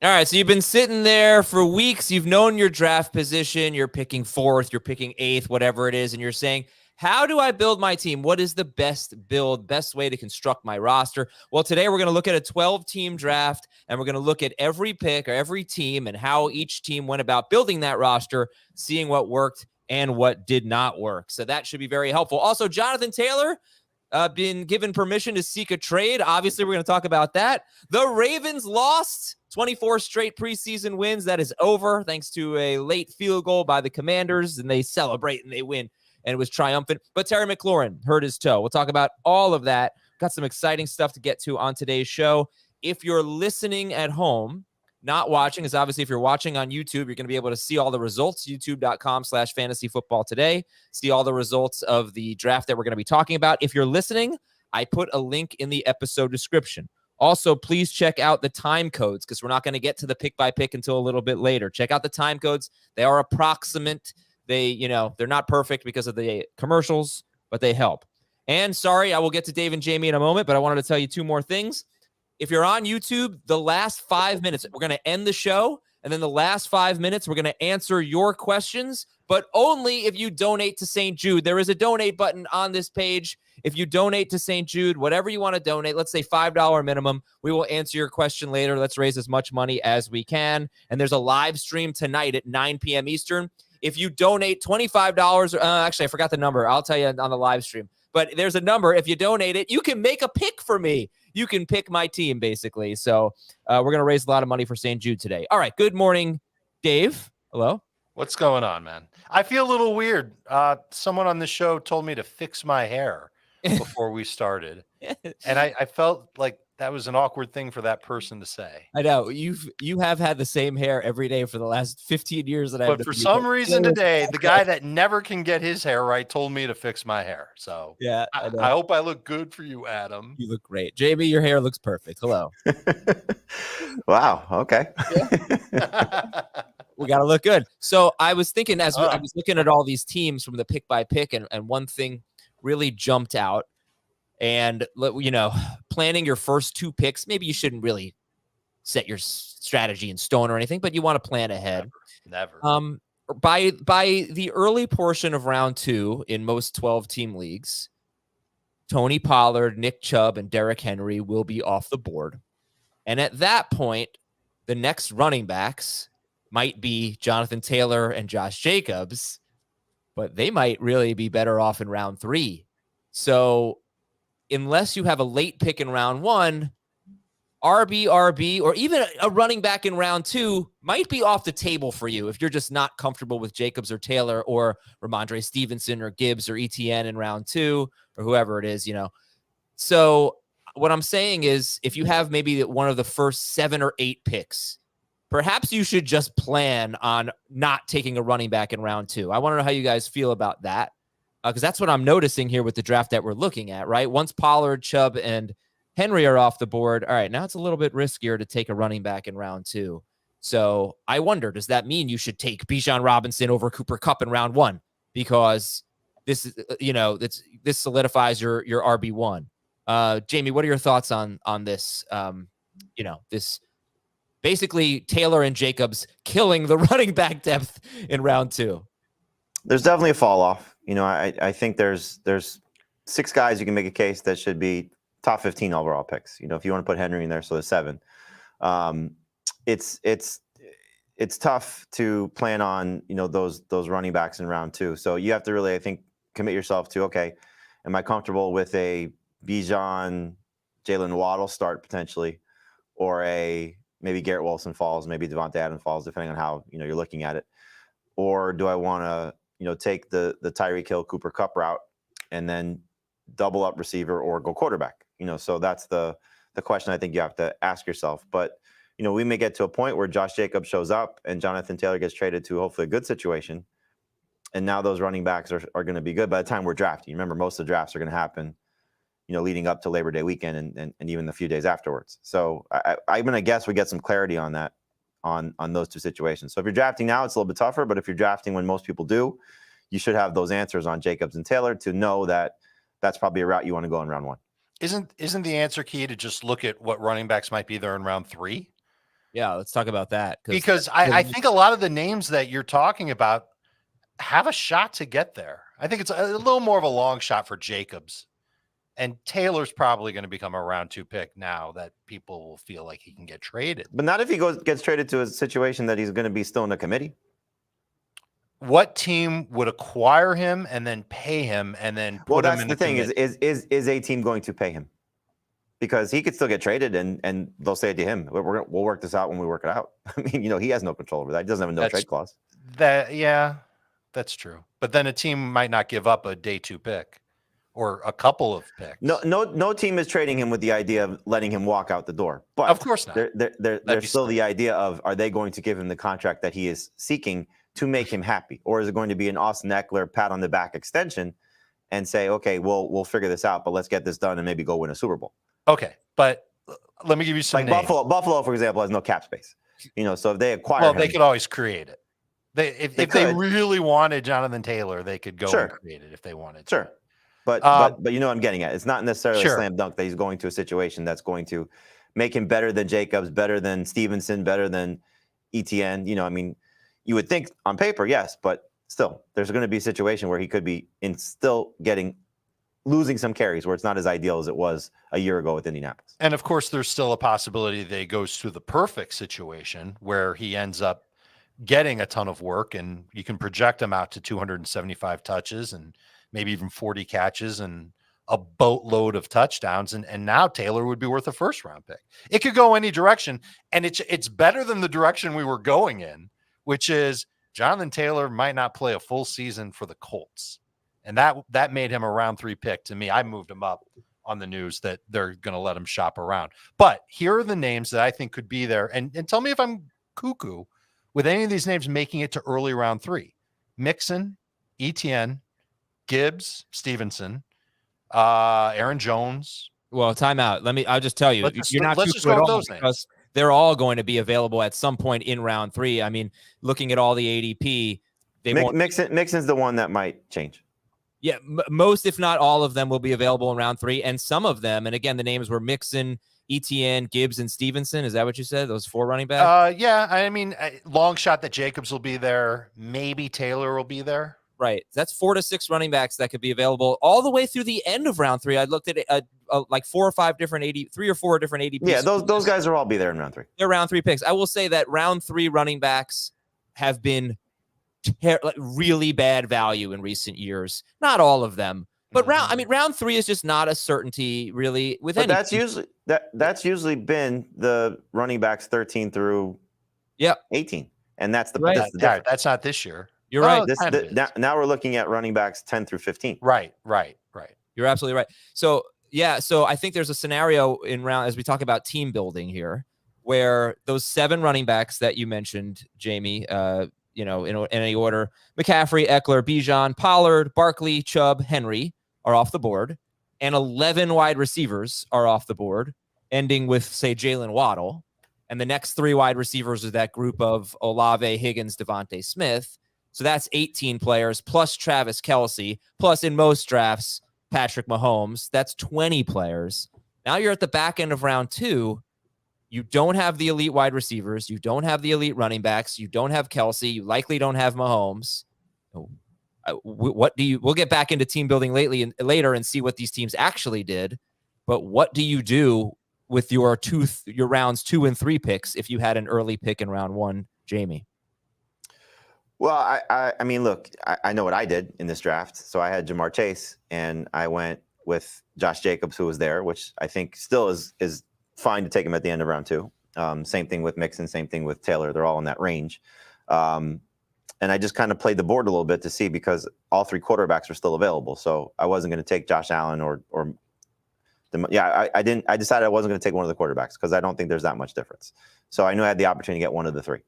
All right, so you've been sitting there for weeks. You've known your draft position. You're picking fourth, you're picking eighth, whatever it is, and you're saying, how do I build my team? What is the best way to construct my roster? Well, today we're going to look at a 12-team draft, and we're going to look at every pick or every team and how each team went about building that roster, seeing what worked and what did not work. So that should be very helpful. Also, Jonathan Taylor, been given permission to seek a trade. Obviously, we're going to talk about that. The Ravens lost 24 straight preseason wins. That is over thanks to a late field goal by the Commanders, and they celebrate and they win, and it was triumphant. But Terry McLaurin hurt his toe. We'll talk about all of that. Got some exciting stuff to get to on today's show. If you're listening at home, not watching, is obviously if you're watching on YouTube, you're going to be able to see all the results, youtube.com/fantasyfootball today. See all the results of the draft that we're going to be talking about. If you're listening, I put a link in the episode description. Also, please check out the time codes because we're not going to get to the pick by pick until a little bit later. Check out the time codes. They are approximate. They're not perfect because of the commercials, but they help. And sorry, I will get to Dave and Jamie in a moment, but I wanted to tell you two more things. If you're on YouTube, the last 5 minutes, we're going to end the show. And then the last 5 minutes, we're going to answer your questions, but only if you donate to St. Jude. There is a donate button on this page. If you donate to St. Jude, whatever you want to donate, let's say $5 minimum, we will answer your question later. Let's raise as much money as we can. And there's a live stream tonight at 9 p.m. Eastern. If you donate $25, actually, I forgot the number. I'll tell you on the live stream. But there's a number. If you donate it, you can make a pick for me. You can pick my team, basically. So we're going to raise a lot of money for St. Jude today. All right. Good morning, Dave. Hello. What's going on, man? I feel a little weird. Someone on the show told me to fix my hair before we started. And I felt like that was an awkward thing for that person to say. I know. You have had the same hair every day for the last 15 years that I've been. But for some reason today, the guy that never can get his hair right told me to fix my hair. So yeah, I hope I look good for you, Adam. You look great. Jamie, your hair looks perfect. Hello. Wow. Okay. We got to look good. So I was thinking I was looking at all these teams from the pick by pick, and one thing really jumped out. And, planning your first two picks, maybe you shouldn't really set your strategy in stone or anything, but you want to plan ahead. Never. By the early portion of round 2 in most 12-team leagues, Tony Pollard, Nick Chubb, and Derrick Henry will be off the board. And at that point, the next running backs might be Jonathan Taylor and Josh Jacobs, but they might really be better off in round 3. So unless you have a late pick in round 1, RB, or even a running back in round 2 might be off the table for you if you're just not comfortable with Jacobs or Taylor or Ramondre Stevenson or Gibbs or ETN in round 2 or whoever it is, So what I'm saying is if you have maybe one of the first 7 or 8 picks, perhaps you should just plan on not taking a running back in round 2. I want to know how you guys feel about that. Because that's what I'm noticing here with the draft that we're looking at, right? Once Pollard, Chubb, and Henry are off the board, all right, now it's a little bit riskier to take a running back in round 2. So I wonder, does that mean you should take Bijan Robinson over Cooper Kupp in round 1? Because this is, this solidifies your RB1. Jamie, what are your thoughts on this? This basically Taylor and Jacobs killing the running back depth in round 2. There's definitely a fall off. I think there's 6 guys you can make a case that should be top 15 overall picks. If you want to put Henry in there, so there's 7. It's tough to plan on those running backs in round 2. So you have to really, I think, commit yourself to, okay, am I comfortable with a Bijan, Jalen Waddle start potentially, or maybe Garrett Wilson falls, maybe Devontae Adams falls, depending on how you're looking at it, or do I want to take the Tyreek Hill, Cooper Kupp route and then double up receiver or go quarterback, so that's the question I think you have to ask yourself. But, we may get to a point where Josh Jacobs shows up and Jonathan Taylor gets traded to hopefully a good situation. And now those running backs are going to be good by the time we're drafting. Remember, most of the drafts are going to happen, leading up to Labor Day weekend and even a few days afterwards. So I'm going to guess we get some clarity on that. On those two situations. So if you're drafting now, it's a little bit tougher, but if you're drafting when most people do, you should have those answers on Jacobs and Taylor to know that that's probably a route you want to go in round 1. Isn't the answer key to just look at what running backs might be there in round 3? Yeah, let's talk about that. Because I think a lot of the names that you're talking about have a shot to get there. I think it's a little more of a long shot for Jacobs. And Taylor's probably going to become a round 2 pick now that people will feel like he can get traded. But not if he gets traded to a situation that he's going to be still in the committee. What team would acquire him and then pay him and then put him in the thing? Is a team going to pay him? Because he could still get traded and they'll say to him, we'll work this out when we work it out. I mean, he has no control over that. He doesn't have a no trade clause. Yeah, that's true. But then a team might not give up a day 2 pick or a couple of picks. No team is trading him with the idea of letting him walk out the door. But of course not. There's still the idea of, are they going to give him the contract that he is seeking to make him happy? Or is it going to be an Austin Eckler pat on the back extension and say, okay, we'll figure this out, but let's get this done and maybe go win a Super Bowl? Okay, but let me give you some names. Buffalo, for example, has no cap space. So if they acquire him, they could always create it. If they really wanted Jonathan Taylor, they could go and create it if they wanted. Sure. But you know what I'm getting at. It's not necessarily a slam dunk that he's going to a situation that's going to make him better than Jacobs, better than Stevenson, better than ETN. I mean, you would think on paper, yes, but still, there's going to be a situation where he could be still losing some carries where it's not as ideal as it was a year ago with Indianapolis. And of course, there's still a possibility that he goes to the perfect situation where he ends up getting a ton of work and you can project him out to 275 touches and maybe even 40 catches and a boatload of touchdowns. And now Taylor would be worth a first-round pick. It could go any direction. And it's better than the direction we were going in, which is Jonathan Taylor might not play a full season for the Colts. And that made him a round 3 pick to me. I moved him up on the news that they're going to let him shop around. But here are the names that I think could be there. And tell me if I'm cuckoo with any of these names making it to early round 3. Mixon, ETN, Gibbs, Stevenson, Aaron Jones. Well, timeout. I'll just tell you, you're not let's just go with those names. They're all going to be available at some point in round 3. I mean, looking at all the ADP, Mixon's the one that might change. Yeah, most, if not all of them, will be available in round 3, and some of them, and again, the names were Mixon, ETN, Gibbs, and Stevenson. Is that what you said? Those 4 running backs? Yeah. I mean, long shot that Jacobs will be there. Maybe Taylor will be there. Right. That's 4 to 6 running backs that could be available all the way through the end of round 3. I looked at it, like 4 or 5 different 3 or 4 different ADPs. Yeah, those guys will all be there in round 3. They're round 3 picks. I will say that round 3 running backs have been really bad value in recent years. Not all of them, but round 3 is just not a certainty really with any. That's usually been the running backs 13 through 18, and that's that's not this year. You're right. Now we're looking at running backs 10 through 15. Right. You're absolutely right. So I think there's a scenario in round, as we talk about team building here, where those 7 running backs that you mentioned, Jamie, in any order, McCaffrey, Eckler, Bijan, Pollard, Barkley, Chubb, Henry are off the board, and 11 wide receivers are off the board, ending with, say, Jalen Waddle. And the next 3 wide receivers are that group of Olave, Higgins, Devontae Smith. So that's 18 players, plus Travis Kelce, plus in most drafts, Patrick Mahomes. That's 20 players. Now you're at the back end of round 2. You don't have the elite wide receivers. You don't have the elite running backs. You don't have Kelce. You likely don't have Mahomes. We'll get back into team building later and see what these teams actually did. But what do you do with your rounds 2 and 3 picks if you had an early pick in round 1, Jamie? Well, I mean, look, I know what I did in this draft. So I had Jamar Chase, and I went with Josh Jacobs, who was there, which I think still is fine to take him at the end of round 2. Same thing with Mixon, same thing with Taylor. They're all in that range. And I just kind of played the board a little bit to see, because all 3 quarterbacks are still available. So I wasn't going to take Josh Allen I decided I wasn't going to take one of the quarterbacks because I don't think there's that much difference. So I knew I had the opportunity to get one of the 3.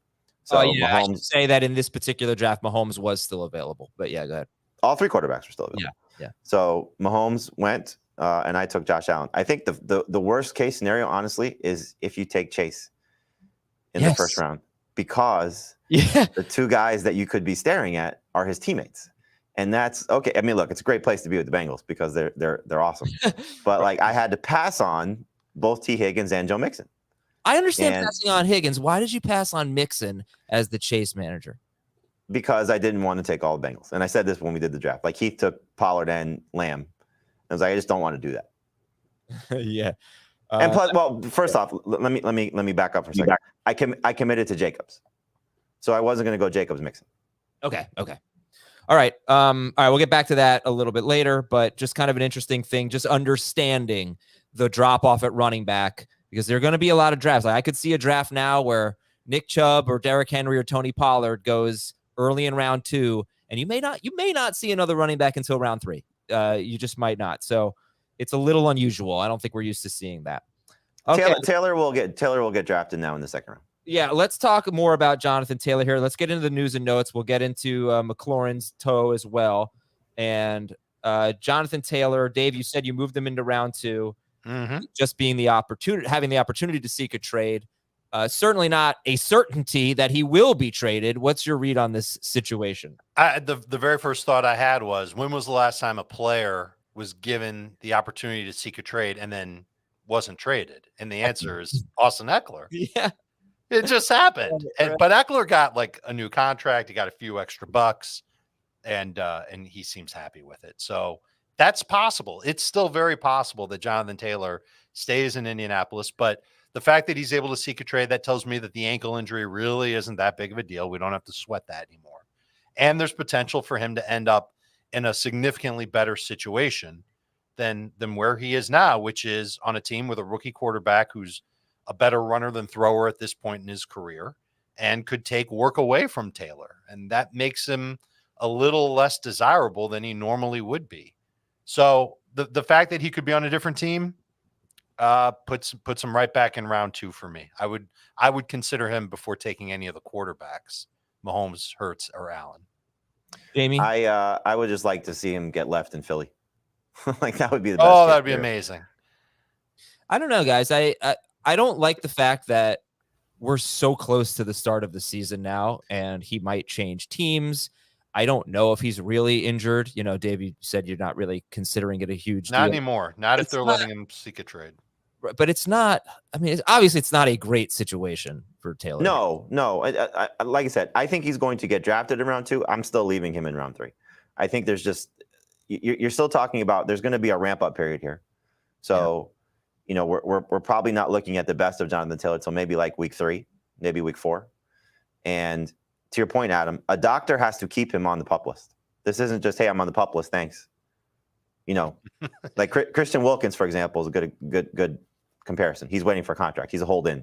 So Mahomes, I should say that in this particular draft, Mahomes was still available. But yeah, go ahead. All 3 quarterbacks were still available. Yeah. So Mahomes went, and I took Josh Allen. I think the worst case scenario, honestly, is if you take Chase in the first round, because the 2 guys that you could be staring at are his teammates. And that's okay. I mean, look, it's a great place to be with the Bengals because they're awesome. But like, I had to pass on both T. Higgins and Joe Mixon. I understand And passing on Higgins. Why did you pass on Mixon as the Chase manager? because I didn't want to take all the Bengals. And I said this when we did the draft. Like Heath took Pollard and Lamb. I was like, I just don't want to do that. Yeah. And plus, well, first off, let me back up for a second. I committed to Jacobs, so I wasn't going to go Jacobs Mixon. Okay. All right. All right. We'll get back to that a little bit later, but just kind of an interesting thing, just understanding the drop off at running back, because there are going to be a lot of drafts. Like I could see a draft now where Nick Chubb or Derrick Henry or Tony Pollard goes early in round 2, and you may not see another running back until round 3. You just might not. So it's a little unusual. I don't think we're used to seeing that. Okay. Taylor will get drafted now in the second round. Yeah, let's talk more about Jonathan Taylor here. Let's get into the news and notes. We'll get into McLaurin's toe as well. And Jonathan Taylor, Dave, you said you moved him into round 2, just being having the opportunity to seek a trade. Certainly not a certainty that he will be traded. What's your read on this situation? The very first thought I had was, when was the last time a player was given the opportunity to seek a trade and then wasn't traded? And the answer is Austin Eckler. Yeah. It just happened. But Eckler got like a new contract. He got a few extra bucks, and he seems happy with it. So that's possible. It's still very possible that Jonathan Taylor stays in Indianapolis. But the fact that he's able to seek a trade, that tells me that the ankle injury really isn't that big of a deal. We don't have to sweat that anymore. And there's potential for him to end up in a significantly better situation than where he is now, which is on a team with a rookie quarterback who's a better runner than thrower at this point in his career and could take work away from Taylor. And that makes him a little less desirable than he normally would be. So the fact that he could be on a different team puts him right back in round 2 for me. I would consider him before taking any of the quarterbacks, Mahomes, Hurts, or Allen. Jamie? I would just like to see him get left in Philly. Like that would be the best. Oh, that'd be amazing. I don't know, guys. I don't like the fact that we're so close to the start of the season now, and he might change teams. I don't know if he's really injured. You know, Dave, you said you're not really considering it a huge Not deal. Anymore. Not if they're letting him seek a trade. But it's not. I mean, obviously, it's not a great situation for Taylor. No. I, like I said, I think he's going to get drafted in round 2. I'm still leaving him in round 3. I think there's just you're still talking about there's going to be a ramp up period here. So. Yeah. You know, we're probably not looking at the best of Jonathan Taylor until maybe like week 3, maybe week 4. And to your point, Adam, a doctor has to keep him on the PUP list. This isn't just, hey, I'm on the PUP list, thanks. You know, like Christian Wilkins, for example, is a good comparison. He's waiting for a contract. He's a hold-in.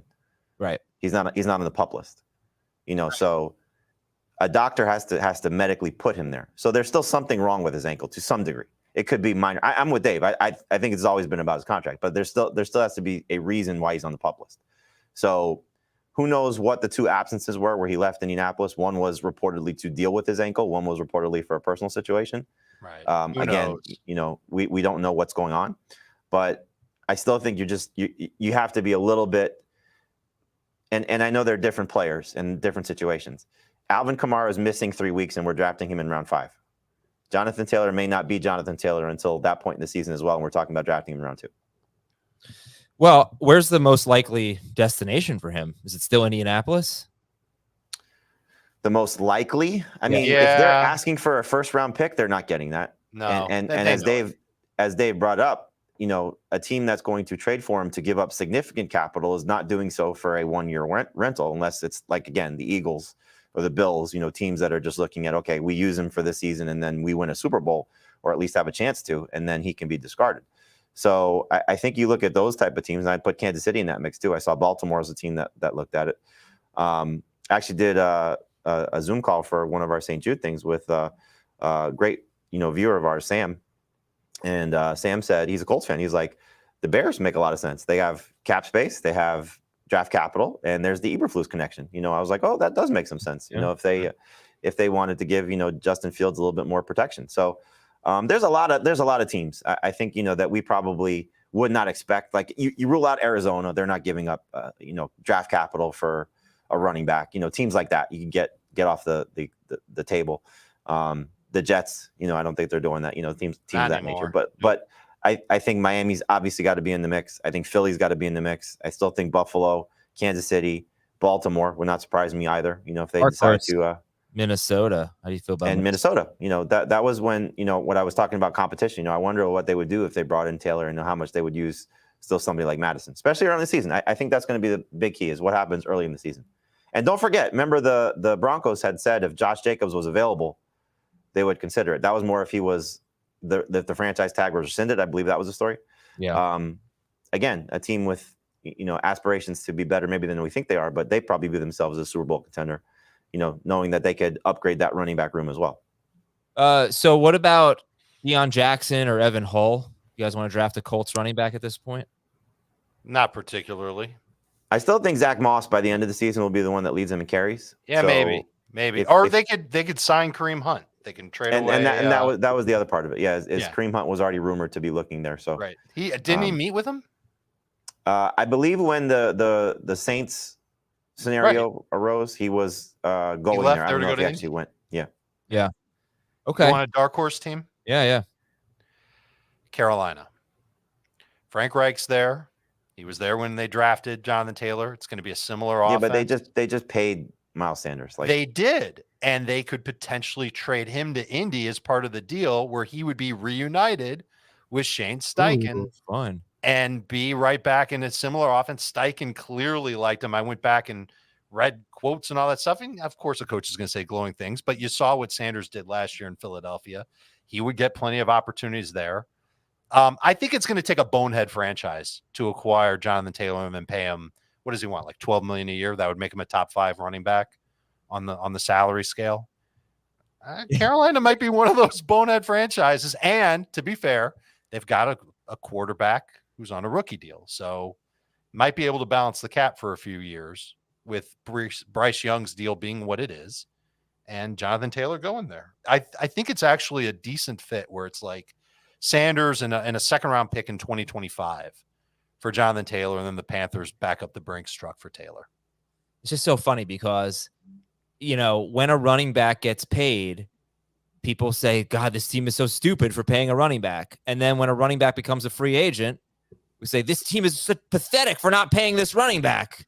Right. He's not on the PUP list. You know, so a doctor has to medically put him there. So there's still something wrong with his ankle to some degree. It could be minor. I'm with Dave. I think it's always been about his contract, but there still has to be a reason why he's on the PUP list. So who knows what the 2 absences were where he left Indianapolis? One was reportedly to deal with his ankle. One was reportedly for a personal situation. Right. Again, you know, we don't know what's going on, but I still think you have to be a little bit. And I know they're different players in different situations. Alvin Kamara is missing 3 weeks, and we're drafting him in round 5. Jonathan Taylor may not be Jonathan Taylor until that point in the season as well, and we're talking about drafting him in round 2. Well, where's the most likely destination for him? Is it still Indianapolis? The most likely? I mean, if they're asking for a first-round pick, they're not getting that. No. And as Dave brought up, you know, a team that's going to trade for him to give up significant capital is not doing so for a 1-year rental, unless it's like, again, the Eagles or the Bills, you know, teams that are just looking at, okay, we use him for this season and then we win a Super Bowl, or at least have a chance to, and then he can be discarded. So I think you look at those type of teams, and I put Kansas City in that mix too. I saw Baltimore as a team that looked at it. Actually did a Zoom call for one of our St. Jude things with a great, you know, viewer of ours, Sam. And Sam said, he's a Colts fan. He's like, the Bears make a lot of sense. They have cap space, they have draft capital, and there's the Eberflus connection. You know, I was like, oh, that does make some sense. You know, if they wanted to give, you know, Justin Fields a little bit more protection. So there's a lot of teams. I think, you know, that we probably would not expect. Like you rule out Arizona, they're not giving up, you know, draft capital for a running back. You know, teams like that you can get off the table. The Jets, you know, I don't think they're doing that. You know, teams of that nature. But I think Miami's obviously got to be in the mix. I think Philly's got to be in the mix. I still think Buffalo Kansas City, Baltimore would not surprise me either. If they Dark decide horse. to. Minnesota. How do you feel about And Minnesota? That was when what I was talking about competition. I wonder what they would do if they brought in Taylor and how much they would use still somebody like Madison, especially early in the season. I think that's going to be the big key is what happens early in the season. And don't forget, remember the Broncos had said if Josh Jacobs was available, they would consider it. That was more if he was the franchise tag was rescinded. I believe that was the story. Yeah. Again, a team with aspirations to be better maybe than we think they are, but they probably view themselves as a Super Bowl contender. Knowing that they could upgrade that running back room as well. So what about Deion Jackson or Evan Hull? You guys want to draft a Colts running back at this point? Not particularly. I still think Zach Moss by the end of the season will be the one that leads them in carries. Yeah, So maybe. Or they could sign Kareem Hunt. They can trade away. And that was the other part of it. Yeah, Kareem Hunt was already rumored to be looking there. So right. Didn't he meet with him? I believe when the Saints scenario arose, he was going there. I don't know if he actually went. Yeah. Okay. You want a dark horse team? Yeah. Carolina. Frank Reich's there. He was there when they drafted Jonathan Taylor. It's going to be a similar offense. Yeah, but they just paid Miles Sanders. They did, and they could potentially trade him to Indy as part of the deal, where he would be reunited with Shane Steichen. Ooh, fun. And be right back in a similar offense. Steichen clearly liked him. I went back and read quotes and all that stuff. And of course, the coach is going to say glowing things, but you saw what Sanders did last year in Philadelphia. He would get plenty of opportunities there. I think it's going to take a bonehead franchise to acquire Jonathan Taylor and then pay him. What does he want? Like $12 million a year? That would make him a top 5 running back on the salary scale. Carolina might be one of those bonehead franchises. And to be fair, they've got a quarterback who's on a rookie deal. So might be able to balance the cap for a few years with Bryce Young's deal being what it is and Jonathan Taylor going there. I think it's actually a decent fit where it's like Sanders and a second round pick in 2025 for Jonathan Taylor. And then the Panthers back up the Brinks truck for Taylor. It's just so funny because, when a running back gets paid, people say, God, this team is so stupid for paying a running back. And then when a running back becomes a free agent, we say this team is so pathetic for not paying this running back.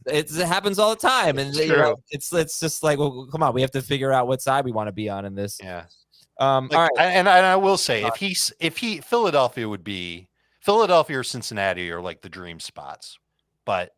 It happens all the time, and it's just like, well, come on, we have to figure out what side we want to be on in this. Yeah. All right. And I will say, if Philadelphia or Cincinnati are like the dream spots, but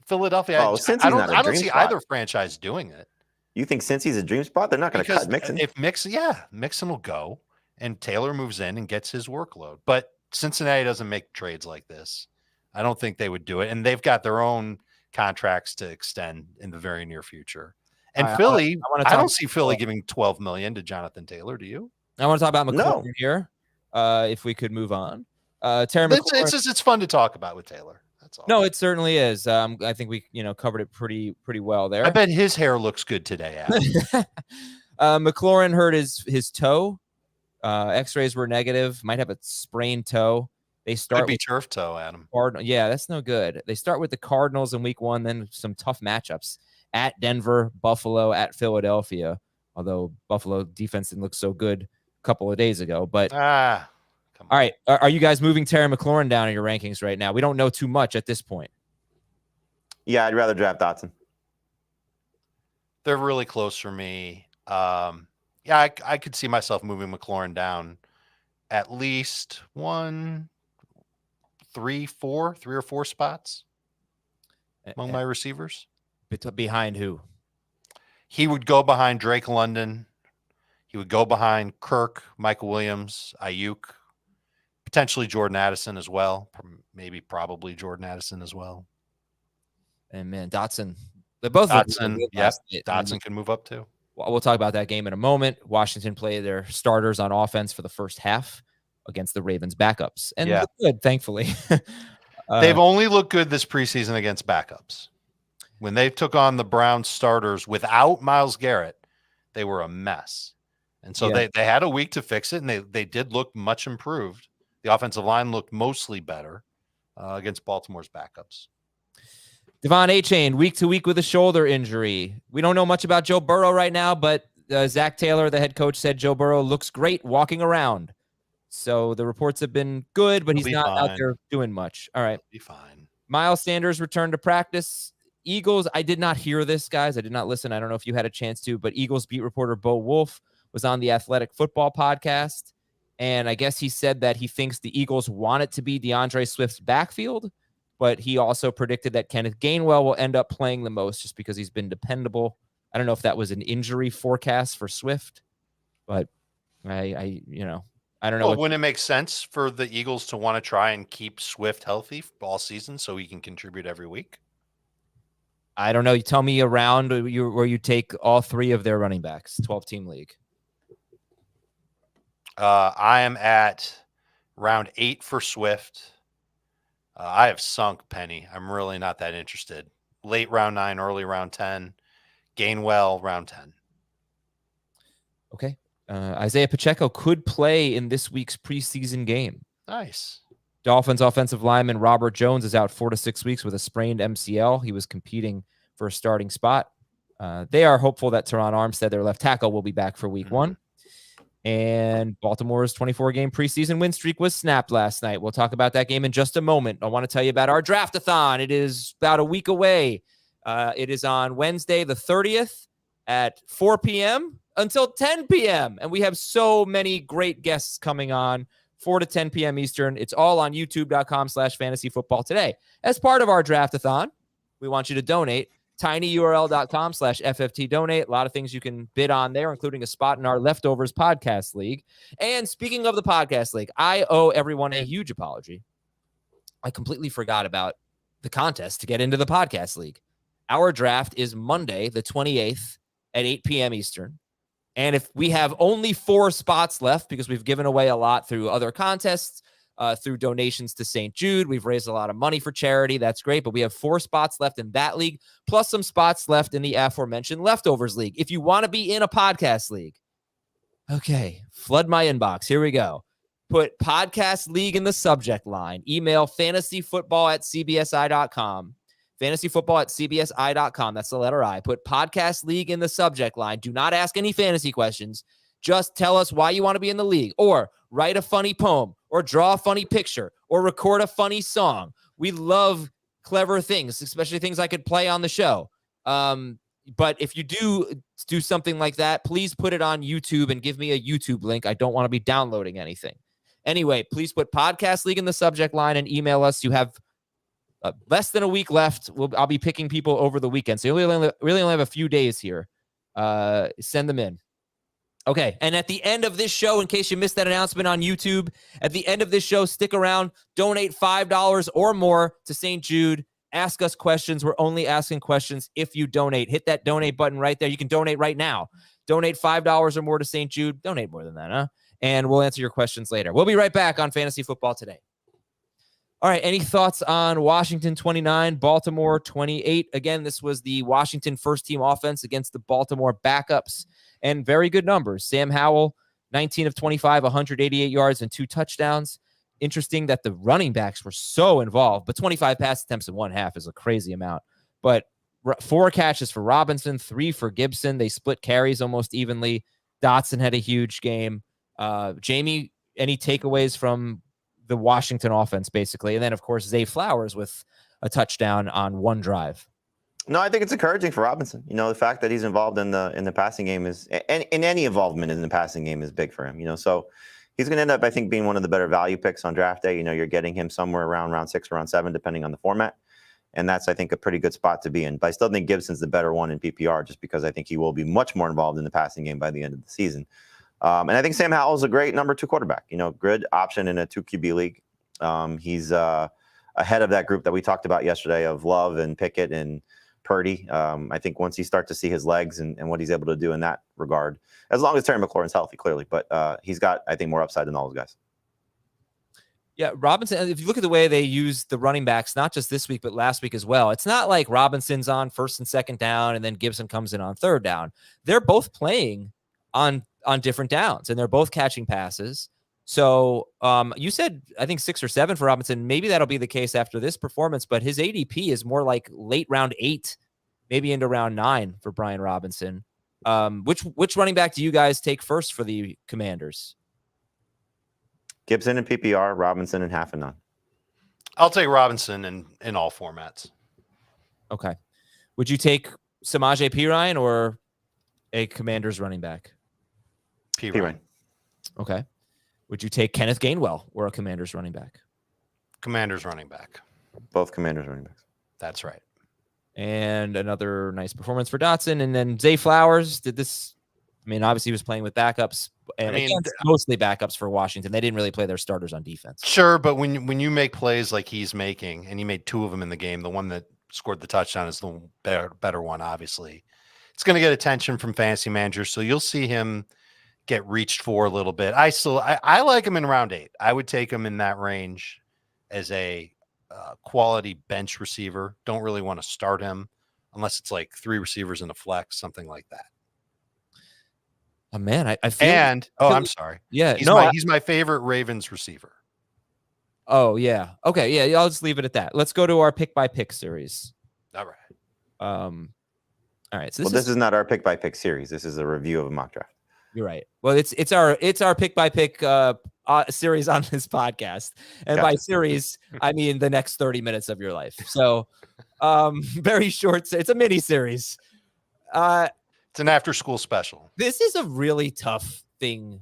Philadelphia, I don't see either franchise doing it. You think Cincy's a dream spot? They're not going to cut Mixon. If Mixon will go, and Taylor moves in and gets his workload, but Cincinnati doesn't make trades like this. I don't think they would do it. And they've got their own contracts to extend in the very near future. And Philly, I don't see Philly giving $12 million to Jonathan Taylor. Do you? I want to talk about McLaurin here. If we could move on. Terry McLaurin. It's fun to talk about with Taylor. That's all. No, it certainly is. I think we covered it pretty well there. I bet his hair looks good today, Adam. McLaurin hurt his toe. X-rays were negative. Might have a sprained toe. They start with turf toe, Adam. Yeah, that's no good. They start with the Cardinals in week 1, then some tough matchups at Denver, Buffalo, at Philadelphia. Although Buffalo defense didn't look so good a couple of days ago. But all right, are you guys moving Terry McLaurin down in your rankings right now? We don't know too much at this point. Yeah, I'd rather draft Dotson. They're really close for me. Yeah, I could see myself moving McLaurin down at least 3 or 4 spots among my receivers. Behind who? He would go behind Drake London. He would go behind Kirk, Michael Williams, Ayuk, potentially Jordan Addison as well. Probably Jordan Addison as well. And man, Dotson. They're both Dotson. Yeah, Dotson can move up too. We'll talk about that game in a moment. Washington played their starters on offense for the first half against the Ravens backups. And looked good, thankfully. They've only looked good this preseason against backups. When they took on the Browns starters without Myles Garrett, they were a mess. And so they had a week to fix it, and they did look much improved. The offensive line looked mostly better against Baltimore's backups. Devon Achane, week to week with a shoulder injury. We don't know much about Joe Burrow right now, but Zach Taylor, the head coach, said Joe Burrow looks great walking around. So the reports have been good, but he's not out there doing much. All right. He'll be fine. Miles Sanders returned to practice. Eagles, I did not hear this, guys. I did not listen. I don't know if you had a chance to, but Eagles beat reporter Bo Wolf was on the Athletic Football podcast. And I guess he said that he thinks the Eagles want it to be DeAndre Swift's backfield, but he also predicted that Kenneth Gainwell will end up playing the most just because he's been dependable. I don't know if that was an injury forecast for Swift, but I don't know. Well, wouldn't it make sense for the Eagles to want to try and keep Swift healthy all season so he can contribute every week? I don't know. You tell me a round where you take all three of their running backs, 12-team league. I am at round 8 for Swift. I have sunk Penny. I'm really not that interested. Late round 9, early round 10. Gainwell, round 10. Okay. Isaiah Pacheco could play in this week's preseason game. Nice. Dolphins offensive lineman Robert Jones is out 4 to 6 weeks with a sprained MCL. He was competing for a starting spot. They are hopeful that Teron Armstead, their left tackle, will be back for week 1. And Baltimore's 24-game preseason win streak was snapped last night. We'll talk about that game in just a moment. I want to tell you about our draft-a-thon. It is about a week away. It is on Wednesday, the 30th at 4 p.m. until 10 p.m. And we have so many great guests coming on, 4 to 10 p.m. Eastern. It's all on youtube.com/fantasyfootball today. As part of our draft-a-thon, we want you to donate. tinyurl.com/FFT donate. A lot of things you can bid on there, including a spot in our Leftovers podcast league. And speaking of the podcast league, I owe everyone a huge apology. I completely forgot about the contest to get into the podcast league. Our draft is Monday, the 28th at 8 p.m. Eastern. And if we have only 4 spots left, because we've given away a lot through other contests, through donations to St. Jude, we've raised a lot of money for charity. That's great. But we have 4 spots left in that league, plus some spots left in the aforementioned Leftovers league. If you want to be in a podcast league, okay, flood my inbox. Here we go. Put podcast league in the subject line. Email fantasyfootball@cbsi.com. Fantasyfootball@cbsi.com. That's the letter I. Put podcast league in the subject line. Do not ask any fantasy questions. Just tell us why you want to be in the league, or write a funny poem, or draw a funny picture, or record a funny song. We love clever things, especially things I could play on the show. But if you do something like that, please put it on YouTube and give me a YouTube link. I don't want to be downloading anything. Anyway, please put podcast league in the subject line and email us. You have less than a week left. I'll be picking people over the weekend. So you really only have a few days here. Send them in. Okay. And at the end of this show, in case you missed that announcement on YouTube, at the end of this show, stick around, donate $5 or more to St. Jude. Ask us questions. We're only asking questions if you donate. Hit that donate button right there. You can donate right now. Donate $5 or more to St. Jude. Donate more than that, huh? And we'll answer your questions later. We'll be right back on Fantasy Football Today. All right, any thoughts on Washington 29, Baltimore 28? Again, this was the Washington first-team offense against the Baltimore backups, and very good numbers. Sam Howell, 19 of 25, 188 yards and 2 touchdowns. Interesting that the running backs were so involved, but 25 pass attempts in 1/2 is a crazy amount. But 4 catches for Robinson, 3 for Gibson. They split carries almost evenly. Dotson had a huge game. Jamie, any takeaways from the Washington offense, basically? And then, of course, Zay Flowers with a touchdown on 1 drive. No, I think it's encouraging for Robinson. The fact that he's involved in the passing game is, and in any involvement in the passing game is big for him. So he's going to end up, I think, being one of the better value picks on draft day. You're getting him somewhere around round 6 or round 7, depending on the format. And that's, I think, a pretty good spot to be in. But I still think Gibson's the better one in PPR, just because I think he will be much more involved in the passing game by the end of the season. And I think Sam Howell is a great number 2 quarterback. Good option in a 2 QB league. He's ahead of that group that we talked about yesterday of Love and Pickett and Purdy. I think once you start to see his legs and what he's able to do in that regard, as long as Terry McLaurin's healthy, clearly, but he's got, I think, more upside than all those guys. Yeah, Robinson, if you look at the way they use the running backs, not just this week, but last week as well, it's not like Robinson's on 1st and 2nd down and then Gibson comes in on 3rd down. They're both playing on different downs, and they're both catching passes. So you said, I think 6 or 7 for Robinson. Maybe that'll be the case after this performance, but his ADP is more like late round 8, maybe into round 9 for Brian Robinson. Which running back do you guys take first for the Commanders? Gibson and PPR, Robinson and half and none. I'll take Robinson in all formats. Okay. Would you take Samaje Perine or a Commanders running back? Perine. Okay. Would you take Kenneth Gainwell or a Commanders running back? Commanders running back. Both Commanders running backs. That's right. And another nice performance for Dotson. And then Zay Flowers did this. I mean, obviously he was playing with backups, and again, mostly backups for Washington. They didn't really play their starters on defense. Sure, but when you make plays like he's making, and he made 2 of them in the game, the one that scored the touchdown is the better one, obviously. It's going to get attention from fantasy managers, so you'll see him get reached for a little bit. I like him in round 8. I would take him in that range as a quality bench receiver. Don't really want to start him unless it's like 3 receivers in a flex, something like that. Oh man, I feel. And I'm sorry. Yeah, he's my favorite Ravens receiver. Oh yeah, okay, yeah. I'll just leave it at that. Let's go to our pick by pick series. All right. All right. So this is not our pick by pick series. This is a review of a mock draft. You're right. Well, it's our pick by pick series on this podcast, and Gotcha. by series I mean the next 30 minutes of your life. So, very short. It's a mini series. It's an after school special. This is a really tough thing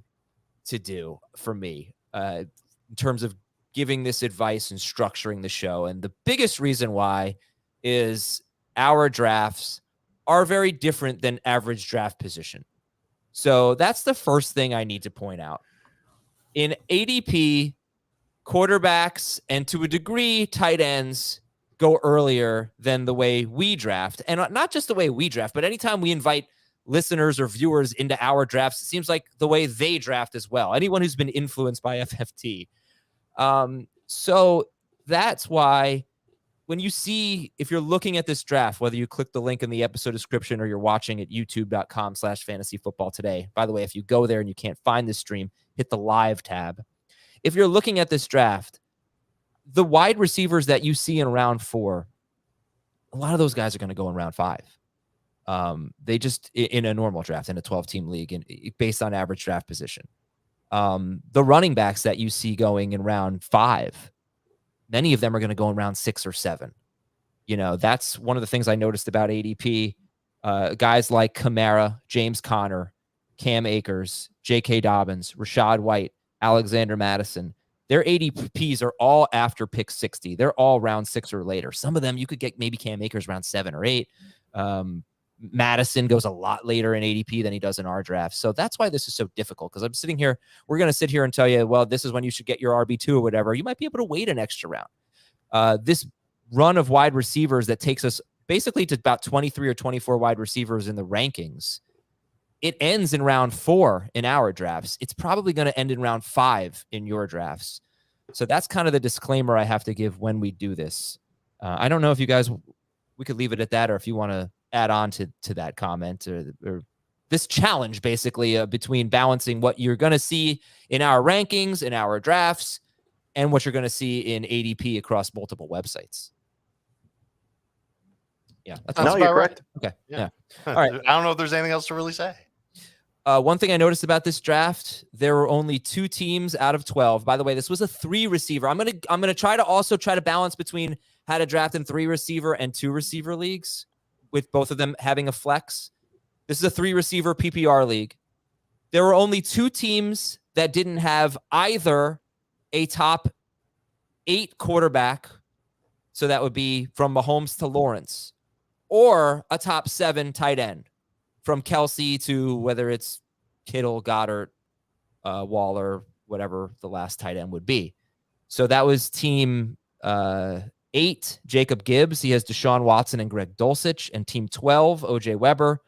to do for me in terms of giving this advice and structuring the show. And the biggest reason why is our drafts are very different than average draft position. So that's the first thing I need to point out. In ADP, quarterbacks and to a degree, tight ends go earlier than the way we draft. And not just the way we draft, but anytime we invite listeners or viewers into our drafts, it seems like the way they draft as well. Anyone who's been influenced by FFT. So that's why when you see, if you're looking at this draft, whether you click the link in the episode description or you're watching at youtube.com/fantasyfootball today. By the way, if you go there and you can't find this stream, hit the live tab. If you're looking at this draft, the wide receivers that you see in round 4, a lot of those guys are going to go in round 5. They just in a normal draft, in a 12-team league, and based on average draft position. The running backs that you see going in round 5, many of them are going to go in round 6 or 7. That's one of the things I noticed about ADP. Guys like Kamara, James Conner, Cam Akers, J.K. Dobbins, Rashad White, Alexander Madison. Their ADPs are all after pick 60. They're all round 6 or later. Some of them you could get maybe Cam Akers round 7 or 8. Madison goes a lot later in ADP than he does in our draft. So that's why this is so difficult, because I'm sitting here, we're going to sit here and tell you, well, this is when you should get your RB2 or whatever. You might be able to wait an extra round. This run of wide receivers that takes us basically to about 23 or 24 wide receivers in the rankings, it ends in round 4 in our drafts. It's probably going to end in round 5 in your drafts. So that's kind of the disclaimer I have to give when we do this. I don't know if you guys, we could leave it at that, or if you want to add on to that comment or this challenge, basically, between balancing what you're going to see in our rankings, in our drafts, and what you're going to see in ADP across multiple websites. Yeah. No, you're correct. Okay. Yeah. All right. I don't know if there's anything else to really say. One thing I noticed about this draft, there were only 2 teams out of 12. By the way, this was a 3 receiver. I'm gonna try to balance between how to draft in 3 receiver and 2 receiver leagues, with both of them having a flex. This is a 3 receiver PPR league. There were only 2 teams that didn't have either a top 8 quarterback, so that would be from Mahomes to Lawrence, or a top 7 tight end, from Kelsey to whether it's Kittle, Goddard, Waller, whatever the last tight end would be. So that was team 8, Jacob Gibbs. He has Deshaun Watson and Greg Dulcich. And team 12, OJ Weber,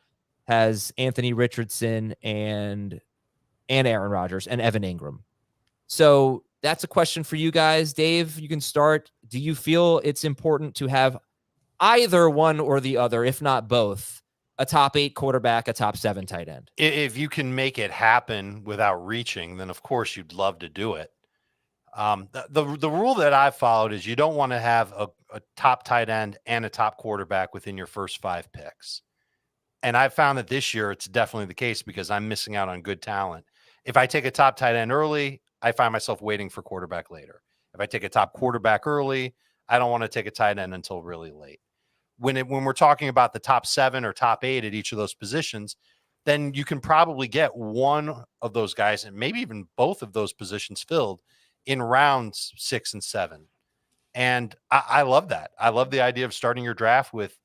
has Anthony Richardson and Aaron Rodgers and Evan Ingram. So that's a question for you guys. Dave, you can start. Do you feel it's important to have either one or the other, if not both, a top 8 quarterback, a top 7 tight end? If you can make it happen without reaching, then of course you'd love to do it. The rule that I've followed is you don't want to have a top tight end and a top quarterback within your first 5 picks. And I found that this year it's definitely the case, because I'm missing out on good talent. If I take a top tight end early, I find myself waiting for quarterback later. If I take a top quarterback early, I don't want to take a tight end until really late. When we're talking about the top 7 or top 8 at each of those positions, then you can probably get one of those guys and maybe even both of those positions filled in rounds 6 and 7. And I love that. I love the idea of starting your draft with,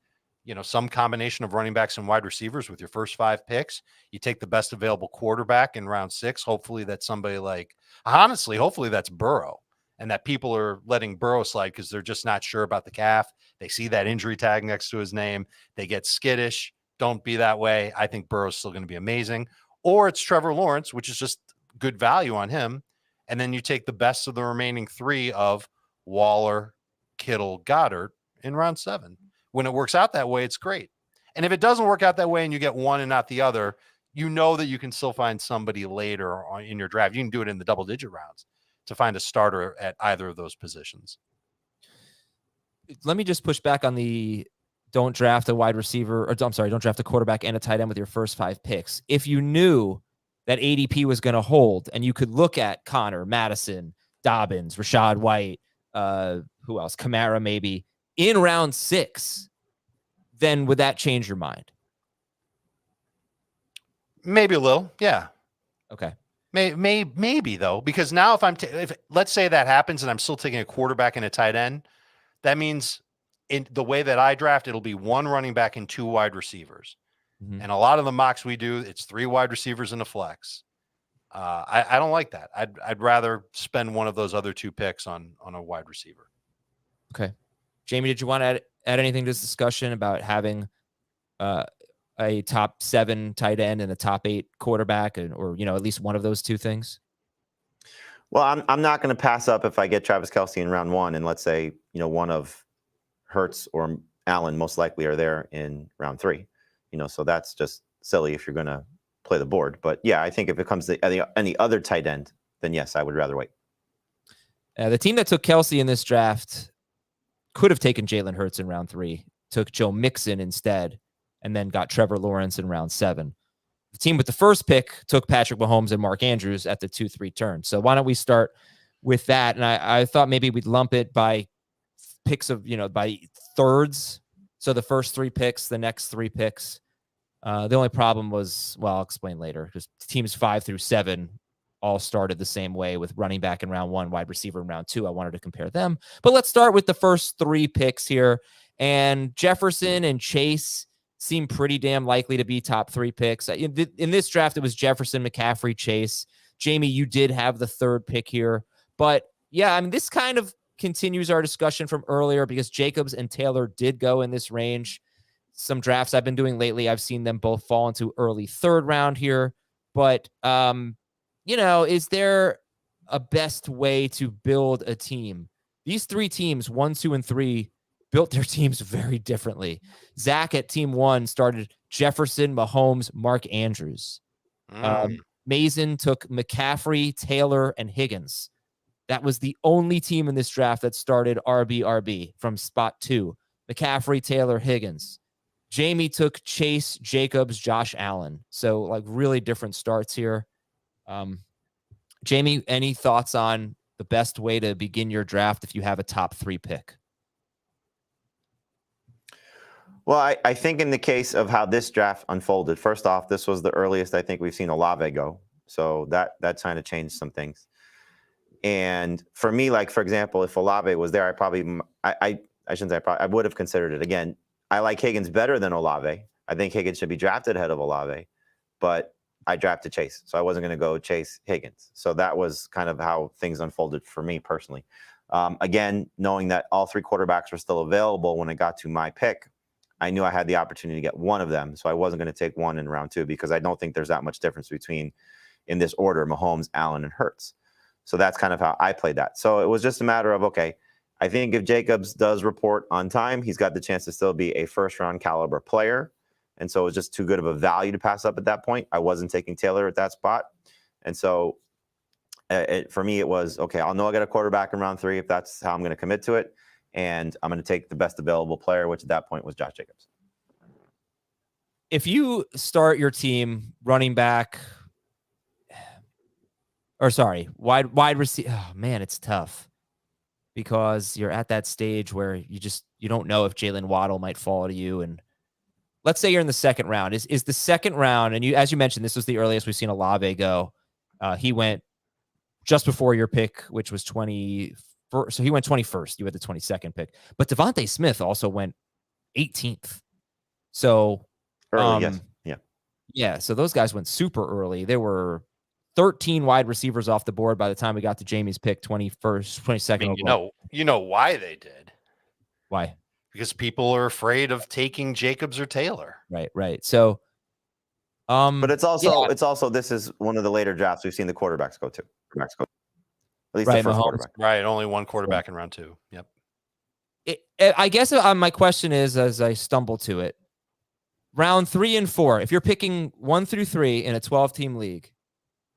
some combination of running backs and wide receivers with your first 5 picks. You take the best available quarterback in round 6. Hopefully that's somebody hopefully that's Burrow, and that people are letting Burrow slide because they're just not sure about the calf. They see that injury tag next to his name. They get skittish. Don't be that way. I think Burrow's still going to be amazing. Or it's Trevor Lawrence, which is just good value on him. And then you take the best of the remaining 3 of Waller, Kittle, Goddard in round 7. When it works out that way, it's great. And if it doesn't work out that way and you get one and not the other, you know that you can still find somebody later in your draft. You can do it in the double-digit rounds to find a starter at either of those positions. Let me just push back on the don't draft a wide receiver, or I'm sorry, don't draft a quarterback and a tight end with your first 5 picks. If you knew that ADP was going to hold and you could look at Connor, Madison, Dobbins, Rashad White, who else? Kamara maybe in round 6, then would that change your mind? Maybe a little. Yeah. Okay. Maybe though, because now if let's say that happens and I'm still taking a quarterback and a tight end, that means in the way that I draft, it'll be 1 running back and 2 wide receivers. Mm-hmm. And a lot of the mocks we do, it's 3 wide receivers and a flex. I don't like that. I'd rather spend one of those other 2 picks on a wide receiver. Okay. Jamie, did you want to add anything to this discussion about having a top 7 tight end and a top 8 quarterback, or at least one of those 2 things? Well, I'm not going to pass up if I get Travis Kelce in round 1, and let's say one of Hurts or Allen most likely are there in round 3. So that's just silly if you're going to play the board. But yeah, I think if it comes to any other tight end, then yes, I would rather wait. The team that took Kelce in this draft could have taken Jalen Hurts in round 3, took Joe Mixon instead, and then got Trevor Lawrence in round 7. The team with the first pick took Patrick Mahomes and Mark Andrews at the 2-3 turn. So why don't we start with that? And I thought maybe we'd lump it by picks of, by thirds. So the first 3 picks, the next 3 picks. The only problem was, well, I'll explain later. Just teams 5 through 7 all started the same way with running back in round 1, wide receiver in round 2. I wanted to compare them. But let's start with the first 3 picks here. And Jefferson and Chase seem pretty damn likely to be top 3 picks. In this draft, it was Jefferson, McCaffrey, Chase. Jamie, you did have the 3rd pick here. But yeah, I mean, this kind of continues our discussion from earlier because Jacobs and Taylor did go in this range. Some drafts I've been doing lately, I've seen them both fall into early 3rd round here. But, is there a best way to build a team? These 3 teams, 1, 2, and 3, built their teams very differently. Zach at team 1 started Jefferson, Mahomes, Mark Andrews. Mason took McCaffrey, Taylor, and Higgins. That was the only team in this draft that started RB from spot 2. McCaffrey, Taylor, Higgins. Jamie took Chase, Jacobs, Josh Allen. So really different starts here. Jamie, any thoughts on the best way to begin your draft if you have a top 3 pick? Well, I think in the case of how this draft unfolded, first off, this was the earliest I think we've seen Olave go. So that kind of changed some things. And for me, for example, if Olave was there, I shouldn't say I would have considered it. Again, I like Higgins better than Olave. I think Higgins should be drafted ahead of Olave, but I drafted Chase. So I wasn't going to go chase Higgins. So that was kind of how things unfolded for me personally. Again, knowing that all 3 quarterbacks were still available when it got to my pick, I knew I had the opportunity to get one of them. So I wasn't going to take one in round 2 because I don't think there's that much difference between, in this order, Mahomes, Allen, and Hurts. So that's kind of how I played that. So it was just a matter of, okay, I think if Jacobs does report on time, he's got the chance to still be a first-round caliber player. And so it was just too good of a value to pass up at that point. I wasn't taking Taylor at that spot. And so for me, it was, okay, I'll know I got a quarterback in round 3 if that's how I'm going to commit to it. And I'm going to take the best available player, which at that point was Josh Jacobs. If you start your team running back, wide receiver, oh man, it's tough. because you're at that stage where you don't know if Jalen Waddle might fall to you. And let's say you're in the second round. Is the second round, and as you mentioned, this was the earliest we've seen Olave go. He went just before your pick, which was 21st. So he went 21st. You had the 22nd pick. But Devontae Smith also went 18th. So Early, yes. Yeah. Yeah. So those guys went super early. There were 13 wide receivers off the board by the time we got to Jamie's pick, 21st, 22nd. I mean, you know why they did. Why? Because people are afraid of taking Jacobs or Taylor. Right. So, but it's also this is one of the later drafts we've seen the quarterbacks go to. At least the first quarterback. Right. Only one quarterback in round 2. Yep. I guess my question is, as I stumble to it, round 3 and 4, if you're picking 1 through 3 in a 12-team league,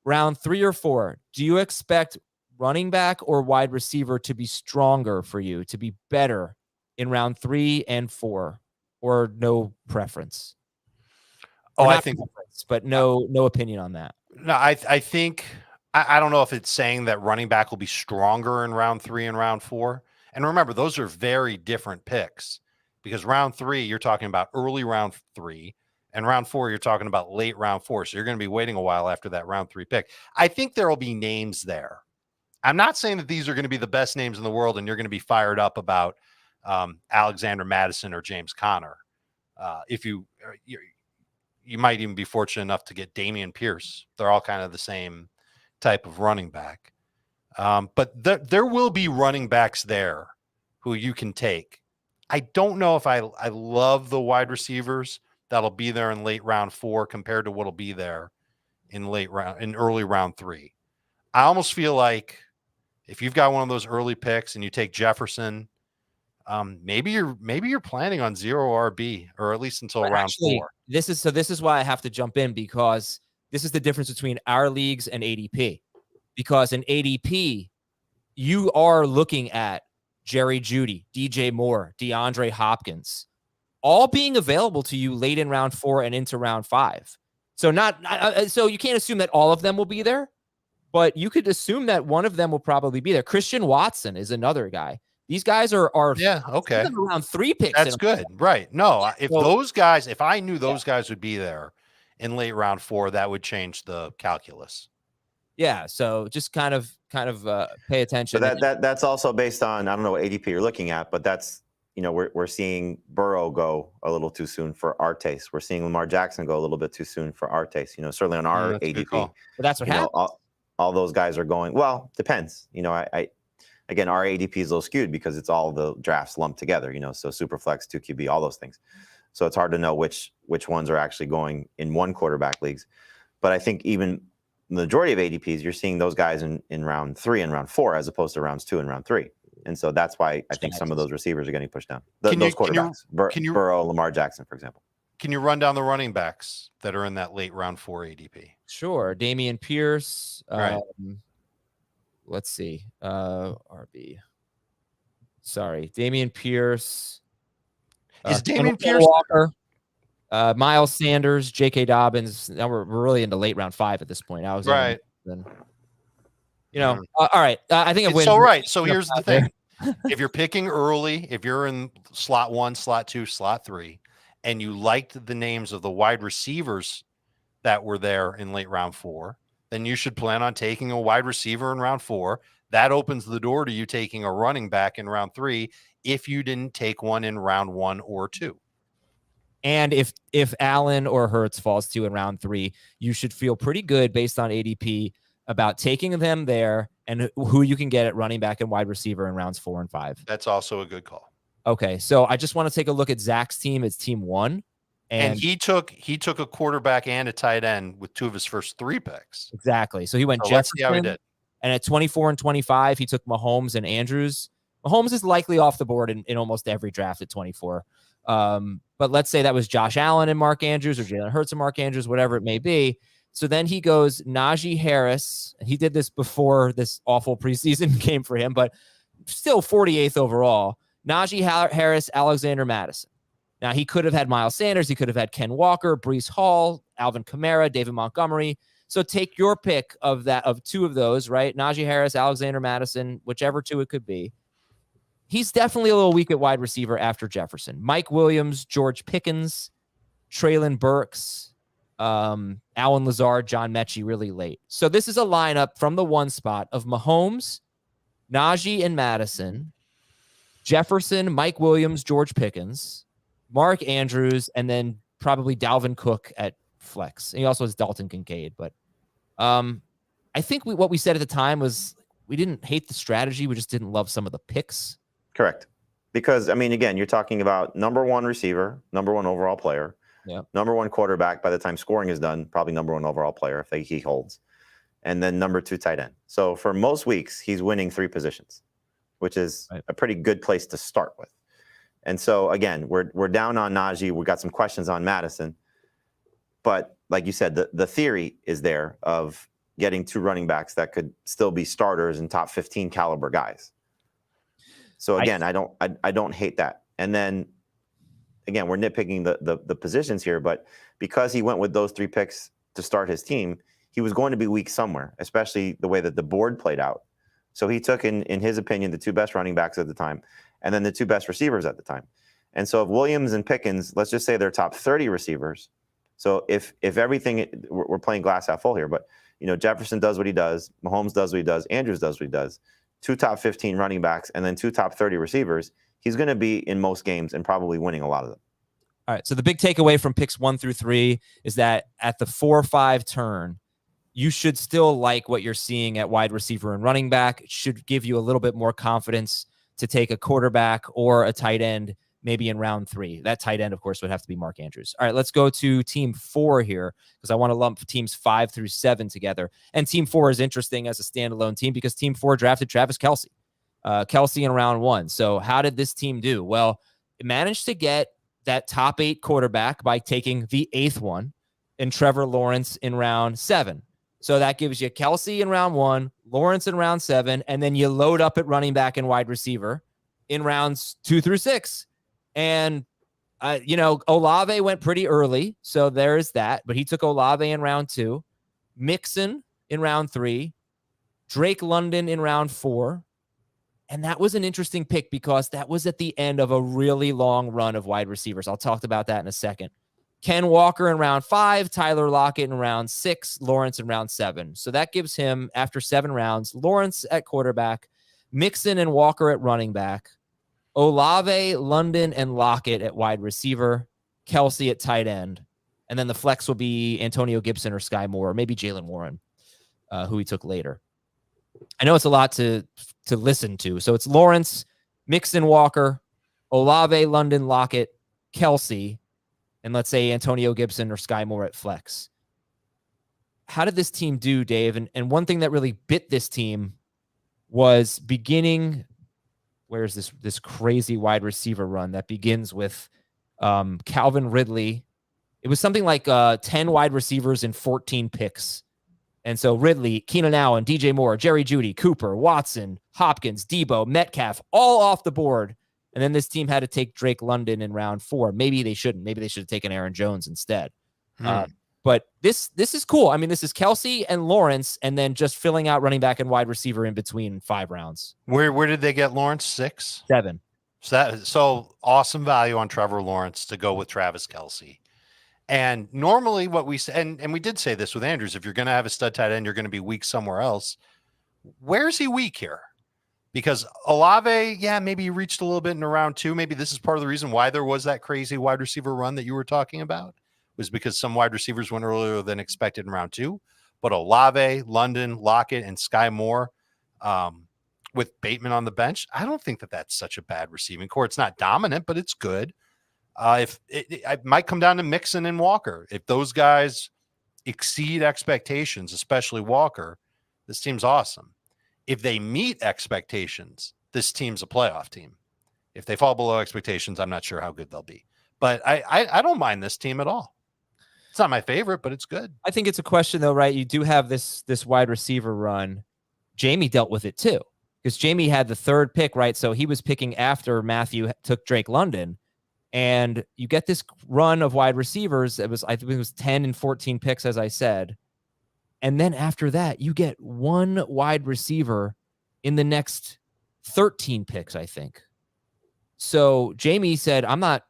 round 3 or 4, do you expect running back or wide receiver to be stronger for you, to be better in round 3 and 4, or no preference? I think, but no opinion on that. No, I think I don't know if it's saying that running back will be stronger in round 3 and round 4. And remember, those are very different picks, because round 3, you're talking about early round 3, and round 4, you're talking about late round 4. So you're going to be waiting a while after that round 3 pick. I think there will be names there. I'm not saying that these are going to be the best names in the world and you're going to be fired up about Alexander Madison or James Conner. If you might even be fortunate enough to get Dameon Pierce. They're all kind of the same type of running back. But there will be running backs there who you can take. I don't know if I love the wide receivers that'll be there in late round 4 compared to what'll be there in early round 3. I almost feel like if you've got one of those early picks and you take Jefferson, maybe you're planning on 0 RB, or at least until round 4. This is why I have to jump in, because this is the difference between our leagues and ADP. Because in ADP, you are looking at Jerry Jeudy, DJ Moore, DeAndre Hopkins, all being available to you late in round 4 and into round 5. So so you can't assume that all of them will be there, but you could assume that one of them will probably be there. Christian Watson is another guy. These guys are okay, around 3 picks. That's good, right? No, if I knew those guys would be there in late round 4, that would change the calculus. Yeah, so just kind of pay attention. But that's also based on, I don't know what ADP you're looking at, but that's, we're seeing Burrow go a little too soon for our taste. We're seeing Lamar Jackson go a little bit too soon for our taste. Certainly on our ADP. But that's what happens. All those guys are going. Well, depends. Again, our ADP is a little skewed because it's all the drafts lumped together. So Superflex, 2QB, all those things. So it's hard to know which ones are actually going in one quarterback leagues. But I think even the majority of ADPs, you're seeing those guys in round 3 and round 4 as opposed to rounds 2 and round 3. And so that's why I think some of those receivers are getting pushed down. Those quarterbacks, Burrow, Lamar Jackson, for example. Can you run down the running backs that are in that late round 4 ADP? Sure. Dameon Pierce. Right. Let's see. RB. Sorry. Dameon Pierce. Is Dameon Pierce Walker? Miles Sanders, J.K. Dobbins. Now we're really into late round 5 at this point. I was right. All right. I think it's so right. So here's the thing: if you're picking early, if you're in slot 1, slot 2, slot 3, and you liked the names of the wide receivers that were there in late round 4, then you should plan on taking a wide receiver in round 4. That opens the door to you taking a running back in round 3 if you didn't take one in round 1 or 2. And if Allen or Hurts falls to you in round 3, you should feel pretty good based on ADP about taking them there and who you can get at running back and wide receiver in rounds 4 and 5. That's also a good call. Okay, so I just want to take a look at Zach's team. It's team 1. And he took a quarterback and a tight end with 2 of his first 3 picks. Exactly. So he went Jefferson. Let's see how he did. And at 24 and 25, he took Mahomes and Andrews. Mahomes is likely off the board in almost every draft at 24. But let's say that was Josh Allen and Mark Andrews, or Jalen Hurts and Mark Andrews, whatever it may be. So then he goes Najee Harris. He did this before this awful preseason game for him, but still 48th overall. Najee Harris, Alexander Madison. Now, he could have had Miles Sanders. He could have had Ken Walker, Breece Hall, Alvin Kamara, David Montgomery. So take your pick of 2 of those, right? Najee Harris, Alexander Madison, whichever 2 it could be. he's definitely a little weak at wide receiver after Jefferson. Mike Williams, George Pickens, Traylon Burks, Alan Lazard, John Mechie really late. So this is a lineup from the 1 spot of Mahomes, Najee, and Madison, Jefferson, Mike Williams, George Pickens, Mark Andrews, and then probably Dalvin Cook at flex. And he also has Dalton Kincaid. But I think what we said at the time was we didn't hate the strategy. We just didn't love some of the picks. Correct. Because, I mean, again, you're talking about number 1 receiver, number 1 overall player, number 1 quarterback by the time scoring is done, probably number 1 overall player if he holds, and then number 2 tight end. So for most weeks, he's winning 3 positions, which is a pretty good place to start with. And so, again, we're down on Najee. We got some questions on Madison. But like you said, the theory is there of getting 2 running backs that could still be starters and top 15 caliber guys. So again, I don't hate that. And then again, we're nitpicking the positions here, but because he went with those 3 picks to start his team, he was going to be weak somewhere, especially the way that the board played out. So he took, in his opinion, the 2 best running backs at the time, and then the 2 best receivers at the time. And so if Williams and Pickens, let's just say they're top 30 receivers. So if everything, we're playing glass half full here, but Jefferson does what he does, Mahomes does what he does, Andrews does what he does, 2 top 15 running backs, and then 2 top 30 receivers, he's going to be in most games and probably winning a lot of them. All right. So the big takeaway from picks 1 through 3 is that at the 4-5 turn, you should still like what you're seeing at wide receiver and running back. It should give you a little bit more confidence to take a quarterback or a tight end maybe in round 3. That tight end, of course, would have to be Mark Andrews. All right, let's go to team 4 here because I want to lump teams 5 through 7 together. And team 4 is interesting as a standalone team because team 4 drafted Travis Kelce. Kelce in round 1. So how did this team do? Well, it managed to get that top 8 quarterback by taking the 8th one and Trevor Lawrence in round 7. So that gives you Kelce in round 1, Lawrence in round 7, and then you load up at running back and wide receiver in rounds 2 through 6. And, Olave went pretty early, so there's that. But he took Olave in round 2, Mixon in round 3, Drake London in round 4. And that was an interesting pick because that was at the end of a really long run of wide receivers. I'll talk about that in a second. Ken Walker in round 5, Tyler Lockett in round 6, Lawrence in round 7. So that gives him, after 7 rounds, Lawrence at quarterback, Mixon and Walker at running back, Olave, London, and Lockett at wide receiver, Kelce at tight end. And then the flex will be Antonio Gibson or Sky Moore, or maybe Jalen Warren, who he took later. I know it's a lot to listen to. So it's Lawrence, Mixon, Walker, Olave, London, Lockett, Kelce, and let's say Antonio Gibson or Sky Moore at flex. How did this team do, Dave? And one thing that really bit this team was beginning. Where's this crazy wide receiver run that begins with Calvin Ridley? It was something like 10 wide receivers and 14 picks. And so Ridley, Keenan Allen, DJ Moore, Jerry Jeudy, Cooper, Watson, Hopkins, Debo, Metcalf, all off the board. And then this team had to take Drake London in round 4. Maybe they shouldn't. Maybe they should have taken Aaron Jones instead. But this is cool. I mean, this is Kelce and Lawrence, and then just filling out running back and wide receiver in between 5 rounds. Where did they get Lawrence? 6? 7. So awesome value on Trevor Lawrence to go with Travis Kelce. And normally what we say, and we did say this with Andrews, if you're going to have a stud tight end, you're going to be weak somewhere else. Where's he weak here? Because Olave, maybe he reached a little bit in round 2. Maybe this is part of the reason why there was that crazy wide receiver run that you were talking about, was because some wide receivers went earlier than expected in round 2. But Olave, London, Lockett, and Sky Moore with Bateman on the bench, I don't think that that's such a bad receiving core. It's not dominant, but it's good. If it might come down to Mixon and Walker. If those guys exceed expectations, especially Walker, this team's awesome. If they meet expectations, this team's a playoff team. If they fall below expectations, I'm not sure how good they'll be. But I don't mind this team at all. It's not my favorite, but it's good. I think it's a question, though, right? You do have this wide receiver run. Jamie dealt with it, too, because Jamie had the 3rd pick, right? So he was picking after Matthew took Drake London. And you get this run of wide receivers. I think it was 10 and 14 picks, as I said. And then after that, you get 1 wide receiver in the next 13 picks, I think. So Jamie said, I'm not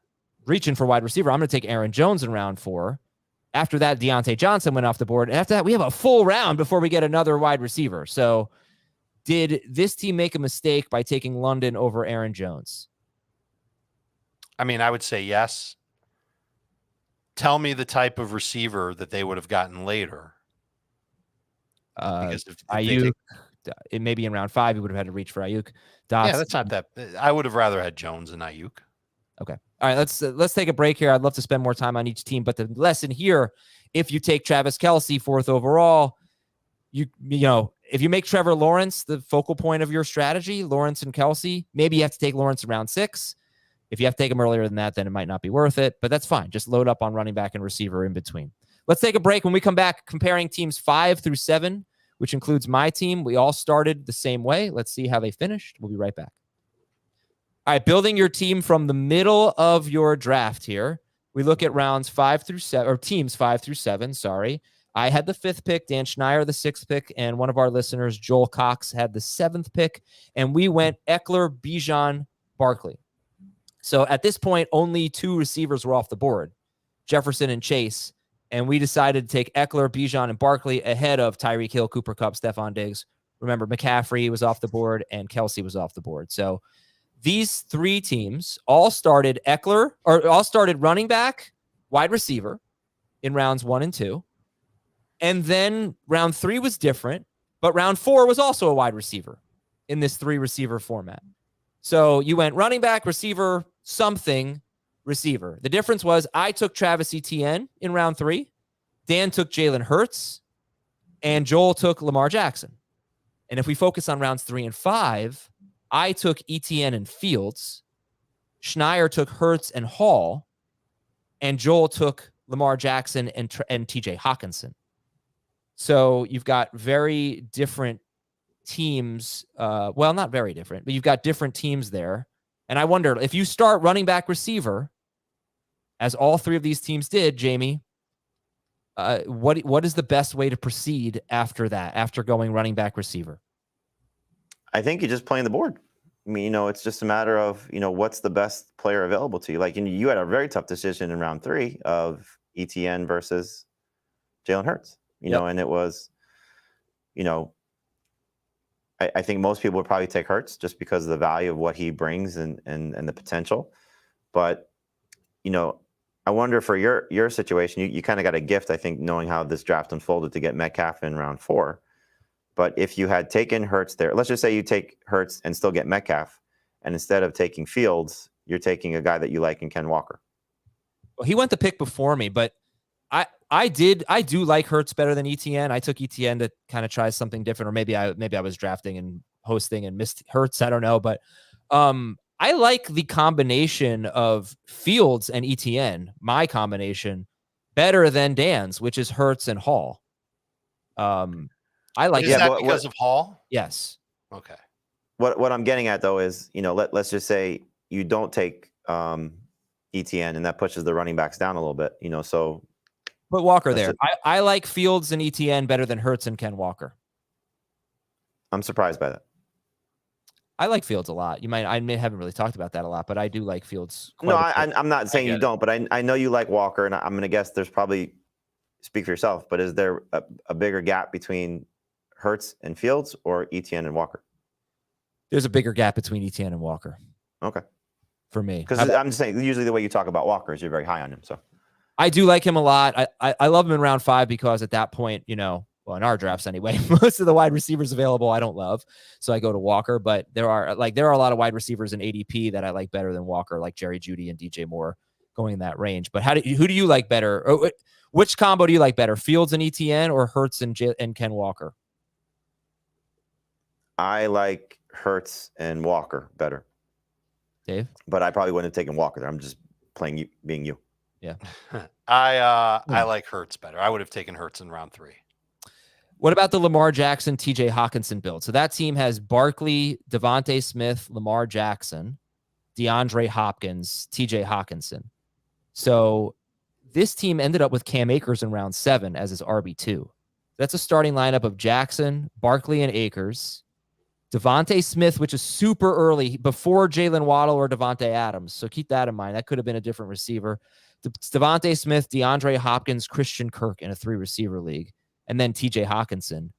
reaching for wide receiver. I'm going to take Aaron Jones in round 4. After that, Deontay Johnson went off the board. And after that, we have a full round before we get another wide receiver. So did this team make a mistake by taking London over Aaron Jones? I mean, I would say yes. Tell me the type of receiver that they would have gotten later. Because if Ayuk, it may be in round 5, you would have had to reach for Ayuk. Yeah, that's not that. I would have rather had Jones than Ayuk. Okay. All right, let's take a break here. I'd love to spend more time on each team, but the lesson here, if you take Travis Kelce 4th overall, you know, if you make Trevor Lawrence the focal point of your strategy, Lawrence and Kelce, maybe you have to take Lawrence in round 6. If you have to take him earlier than that, then it might not be worth it, but that's fine. Just load up on running back and receiver in between. Let's take a break. When we come back, comparing teams 5 through 7, which includes my team. We all started the same way. Let's see how they finished. We'll be right back. All right, building your team from the middle of your draft here. We look at rounds 5 through 7, or teams 5 through 7, sorry. I had the 5th pick, Dan Schneier the 6th pick, and one of our listeners, Joel Cox, had the 7th pick, and we went Eckler, Bijan, Barkley. So at this point, only 2 receivers were off the board, Jefferson and Chase, and we decided to take Eckler, Bijan, and Barkley ahead of Tyreek Hill, Cooper Kupp, Stephon Diggs. Remember, McCaffrey was off the board, and Kelce was off the board. So these 3 teams all started running back, wide receiver in rounds 1 and 2. And then round 3 was different, but round 4 was also a wide receiver in this 3 receiver format. So you went running back, receiver, something, receiver. The difference was I took Travis Etienne in round 3. Dan took Jalen Hurts, and Joel took Lamar Jackson. And if we focus on rounds 3 and 5, I took Etienne and Fields. Schneier took Hurts and Hall, and Joel took Lamar Jackson and TJ Hawkinson. So you've got very different teams. Well, not very different, but you've got different teams there. And I wonder if you start running back receiver, as all 3 of these teams did, Jamie, what is the best way to proceed after that, after going running back receiver? I think you're just playing the board. I mean, it's just a matter of, what's the best player available to you. Like, you had a very tough decision in round 3 of ETN versus Jalen Hurts, and it was, I think most people would probably take Hurts just because of the value of what he brings and the potential. But, I wonder for your situation, you kind of got a gift, I think, knowing how this draft unfolded to get Metcalf in round 4. But if you had taken Hurts there, let's just say you take Hurts and still get Metcalf, and instead of taking Fields, you're taking a guy that you like in Ken Walker. Well, he went the pick before me, but I do like Hurts better than ETN. I took ETN to kind of try something different, or maybe I was drafting and hosting and missed Hurts. I don't know, but I like the combination of Fields and ETN, my combination, better than Dan's, which is Hurts and Hall. I like Is that because of Hall? Yes. Okay. What I'm getting at though is, let's just say you don't take ETN, and that pushes the running backs down a little bit, so put Walker there. I like Fields and ETN better than Hurts and Ken Walker. I'm surprised by that. I like Fields a lot. I haven't really talked about that a lot, but I do like Fields. I'm not saying you don't, but I know you like Walker, and I'm going to guess there's probably, speak for yourself, but is there a bigger gap between Hurts and Fields or ETN and Walker? There's a bigger gap between ETN and Walker. Okay. For me. Because I'm just saying, usually the way you talk about Walker is you're very high on him. So I do like him a lot. I love him in round 5 because at that point, well, in our drafts anyway, most of the wide receivers available I don't love, so I go to Walker. But there are a lot of wide receivers in ADP that I like better than Walker, like Jerry Jeudy and DJ Moore, going in that range. But who do you like better? Or which combo do you like better, Fields and ETN or Hurts and Ken Walker? I like Hurts and Walker better, Dave. But I probably wouldn't have taken Walker there. I'm just playing you, being you. Yeah. I like Hurts better. I would have taken Hurts in round 3. What about the Lamar Jackson, TJ Hawkinson build? So that team has Barkley, Devontae Smith, Lamar Jackson, DeAndre Hopkins, TJ Hawkinson. So this team ended up with Cam Akers in round 7 as his RB2. That's a starting lineup of Jackson, Barkley, and Akers. Devontae Smith, which is super early, before Jalen Waddle or Devontae Adams. So keep that in mind. That could have been a different receiver. Devontae Smith, DeAndre Hopkins, Christian Kirk in a 3-receiver league, and then TJ Hawkinson.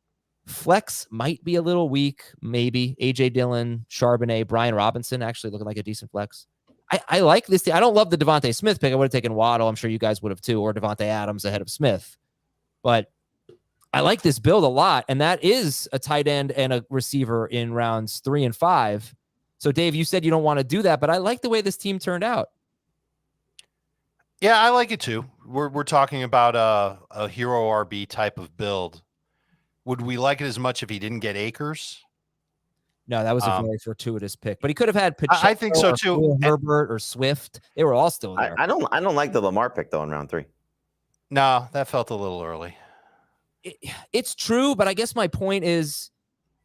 Flex might be a little weak, maybe. AJ Dillon, Charbonnet, Brian Robinson actually looking like a decent flex. I like this team. I don't love the Devontae Smith pick. I would have taken Waddle. I'm sure you guys would have too, or Devontae Adams ahead of Smith. But I like this build a lot, and that is a tight end and a receiver in rounds 3 and 5. So, Dave, you said you don't want to do that, but I like the way this team turned out. Yeah, I like it too. We're talking about a hero RB type of build. Would we like it as much if he didn't get Akers? No, that was a very fortuitous pick, but he could have had Pacheco, I think so too. Or Herbert or Swift. They were all still there. I don't like the Lamar pick though in round 3. No, that felt a little early. It's true, but I guess my point is,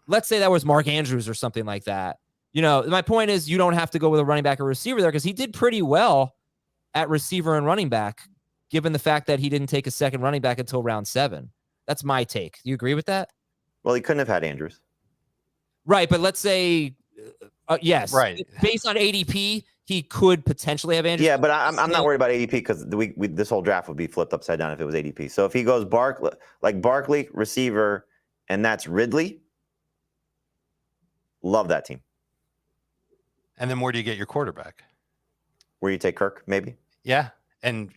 let's say that was Mark Andrews or something like that. My point is you don't have to go with a running back or receiver there because he did pretty well at receiver and running back, given the fact that he didn't take a second running back until round 7. That's my take. Do you agree with that? Well, he couldn't have had Andrews. Right, but let's say, yes. Right. Based on ADP, he could potentially have Andrews. Yeah, but I'm not worried about ADP because this whole draft would be flipped upside down if it was ADP. So if he goes Barkley, receiver, and that's Ridley, love that team. And then where do you get your quarterback? Where you take Kirk, maybe? Yeah. And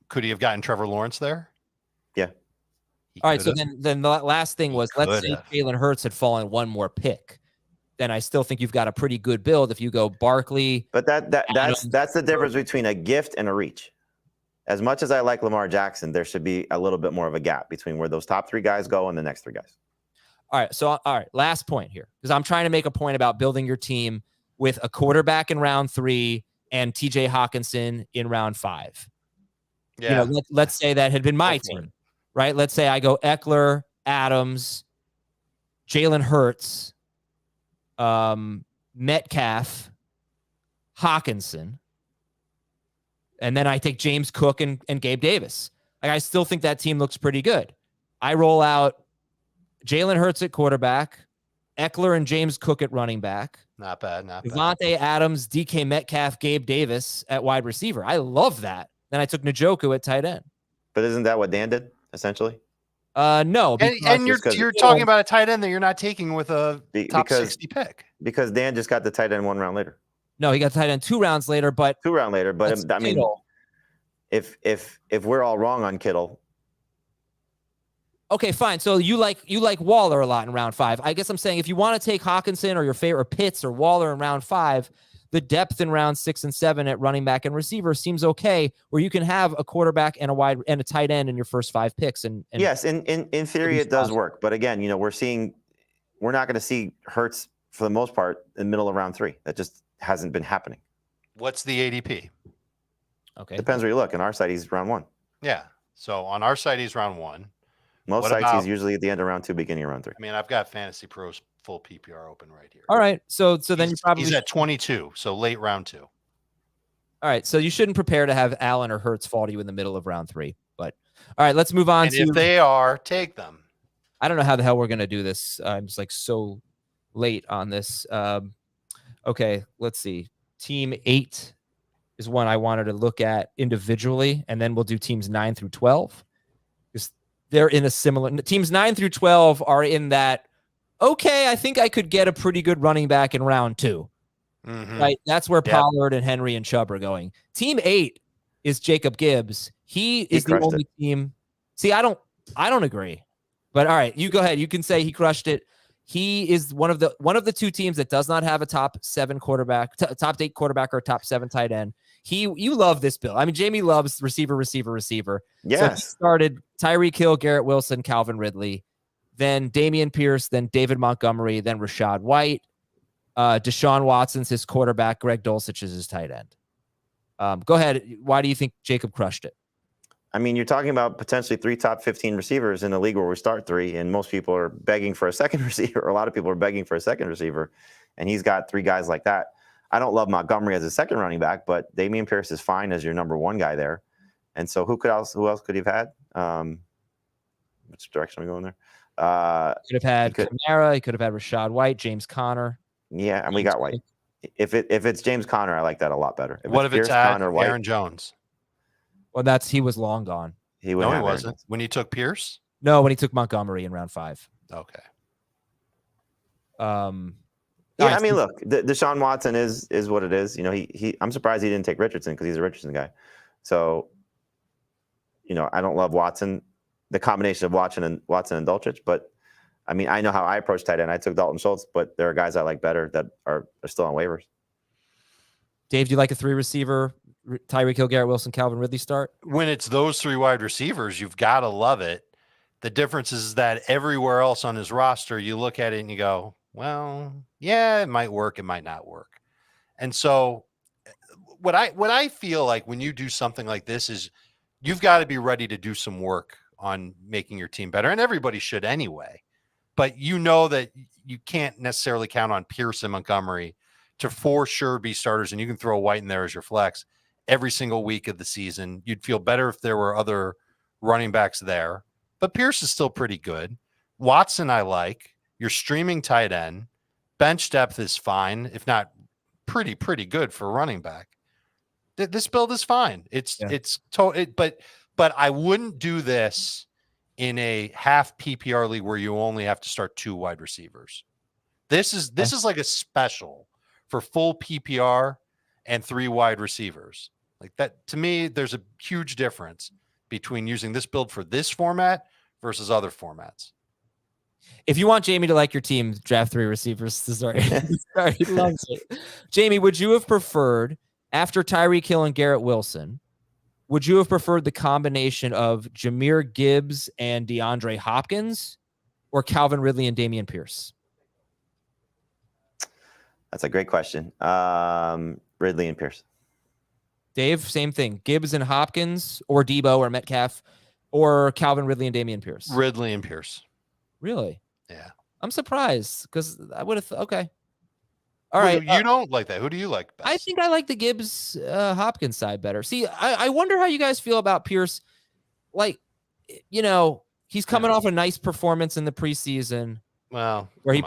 could he have gotten Trevor Lawrence there? Yeah. All right, so then the last thing was, let's say Jalen Hurts had fallen one more pick. Then I still think you've got a pretty good build if you go Barkley. But that's the difference between a gift and a reach. As much as I like Lamar Jackson, there should be a little bit more of a gap between where those top 3 guys go and the next 3 guys. All right, last point here, because I'm trying to make a point about building your team with a quarterback in round 3 and TJ Hawkinson in round 5. Yeah. Let's say that had been my team, right? Let's say I go Eckler, Adams, Jalen Hurts, Metcalf, Hawkinson, and then I take James Cook and Gabe Davis. I still think that team looks pretty good. I roll out Jalen Hurts at quarterback, Eckler and James Cook at running back. Not bad. Devontae Adams, DK Metcalf, Gabe Davis at wide receiver. I love that. Then I took Njoku at tight end. But isn't that what Dan did, essentially? No. And you're talking about a tight end that you're not taking with a top 60 pick. Because Dan just got the tight end 1 round later. No, he got tight end 2 rounds later, but 2 rounds later. But I mean, if we're all wrong on Kittle. Okay, fine. So you like Waller a lot in round 5. I guess I'm saying if you want to take Hawkinson or your favorite Pitts or Waller in round 5, the depth in round 6 and 7 at running back and receiver seems okay, where you can have a quarterback and a tight end in your first 5 picks. And yes, in theory it does work, but again, we're not going to see Hurts for the most part in the middle of round 3. That just hasn't been happening. What's the ADP? Okay, depends where you look. On our side, he's round 1. Yeah, so on our side, he's round 1. Most sites, he's usually at the end of round 2, beginning of round 3. I mean, I've got Fantasy Pros full PPR open right here. All right. So then he's at 22, so late round 2. All right. So you shouldn't prepare to have Allen or Hurts fall to you in the middle of round 3. But all right, let's move on and if they are, take them. I don't know how the hell we're gonna do this. I'm just so late on this. Okay, let's see. Team 8 is one I wanted to look at individually, and then we'll do teams 9 through 12. They're in a similar teams 9 through 12 are in that. Okay, I think I could get a pretty good running back in round 2. Mm-hmm. Right, that's where Pollard and Henry and Chubb are going. Team 8 is Jacob Gibbs. He is the only team. See, I don't agree. But all right, you go ahead. You can say he crushed it. He is one of the 2 teams that does not have a top 7 quarterback, top 8 quarterback, or top 7 tight end. You love this bill. I mean, Jamie loves receiver. Yes. So he started Tyreek Hill, Garrett Wilson, Calvin Ridley, then Dameon Pierce, then David Montgomery, then Rashad White, Deshaun Watson's his quarterback, Greg Dulcich is his tight end. Go ahead. Why do you think Jacob crushed it? I mean, you're talking about potentially 3 top 15 receivers in a league where we start 3, and most people are begging for a second receiver. Or a lot of people are begging for a second receiver, and he's got 3 guys like that. I don't love Montgomery as a second running back, but Dameon Pierce is fine as your number 1 guy there. And so who else could he have had? which direction are we going there? Could have had Kamara. He could have had Rashad White, James Conner. Yeah, and we got White. If it's James Conner, I like that a lot better. What if it's Aaron Jones? Well, he was long gone. He wasn't. When he took Pierce? No, when he took Montgomery in round 5. Okay. Yeah, I mean, look, Deshaun Watson is what it is. You know, I'm surprised he didn't take Richardson because he's a Richardson guy. So, you know, I don't love Watson, the combination of Watson and Dulcich, but I mean, I know how I approach tight end. I took Dalton Schultz, but there are guys I like better that are still on waivers. Dave, do you like a 3 receiver, Tyreek Hill, Garrett Wilson, Calvin Ridley start? When it's those 3 wide receivers, you've got to love it. The difference is that everywhere else on his roster, you look at it and you go, well, yeah, it might work. It might not work. And so what I feel like when you do something like this is you've got to be ready to do some work on making your team better. And everybody should anyway. But you know that you can't necessarily count on Pierce and Montgomery to for sure be starters, and you can throw White in there as your flex every single week of the season. You'd feel better if there were other running backs there. But Pierce is still pretty good. Watson, I like. Your streaming tight end. Bench depth is fine, if not pretty good for a running back. This build is fine. But I wouldn't do this in a half PPR league where you only have to start 2 wide receivers. This is like a special for full PPR and 3 wide receivers. Like that, to me, there's a huge difference between using this build for this format versus other formats. If you want Jamie to like your team, draft 3 receivers. Sorry. He loves it. Jamie, would you have preferred, after Tyreek Hill and Garrett Wilson, would you have preferred the combination of Jahmyr Gibbs and DeAndre Hopkins or Calvin Ridley and Dameon Pierce? That's a great question. Ridley and Pierce. Dave, same thing. Gibbs and Hopkins or Debo or Metcalf or Calvin Ridley and Dameon Pierce? Ridley and Pierce. Really? Yeah. I'm surprised because I would have okay. All right. You don't like that. Who do you like best? I think I like the Gibbs Hopkins side better. See, I wonder how you guys feel about Pierce. Like, you know, he's coming off a nice performance in the preseason. Well, where he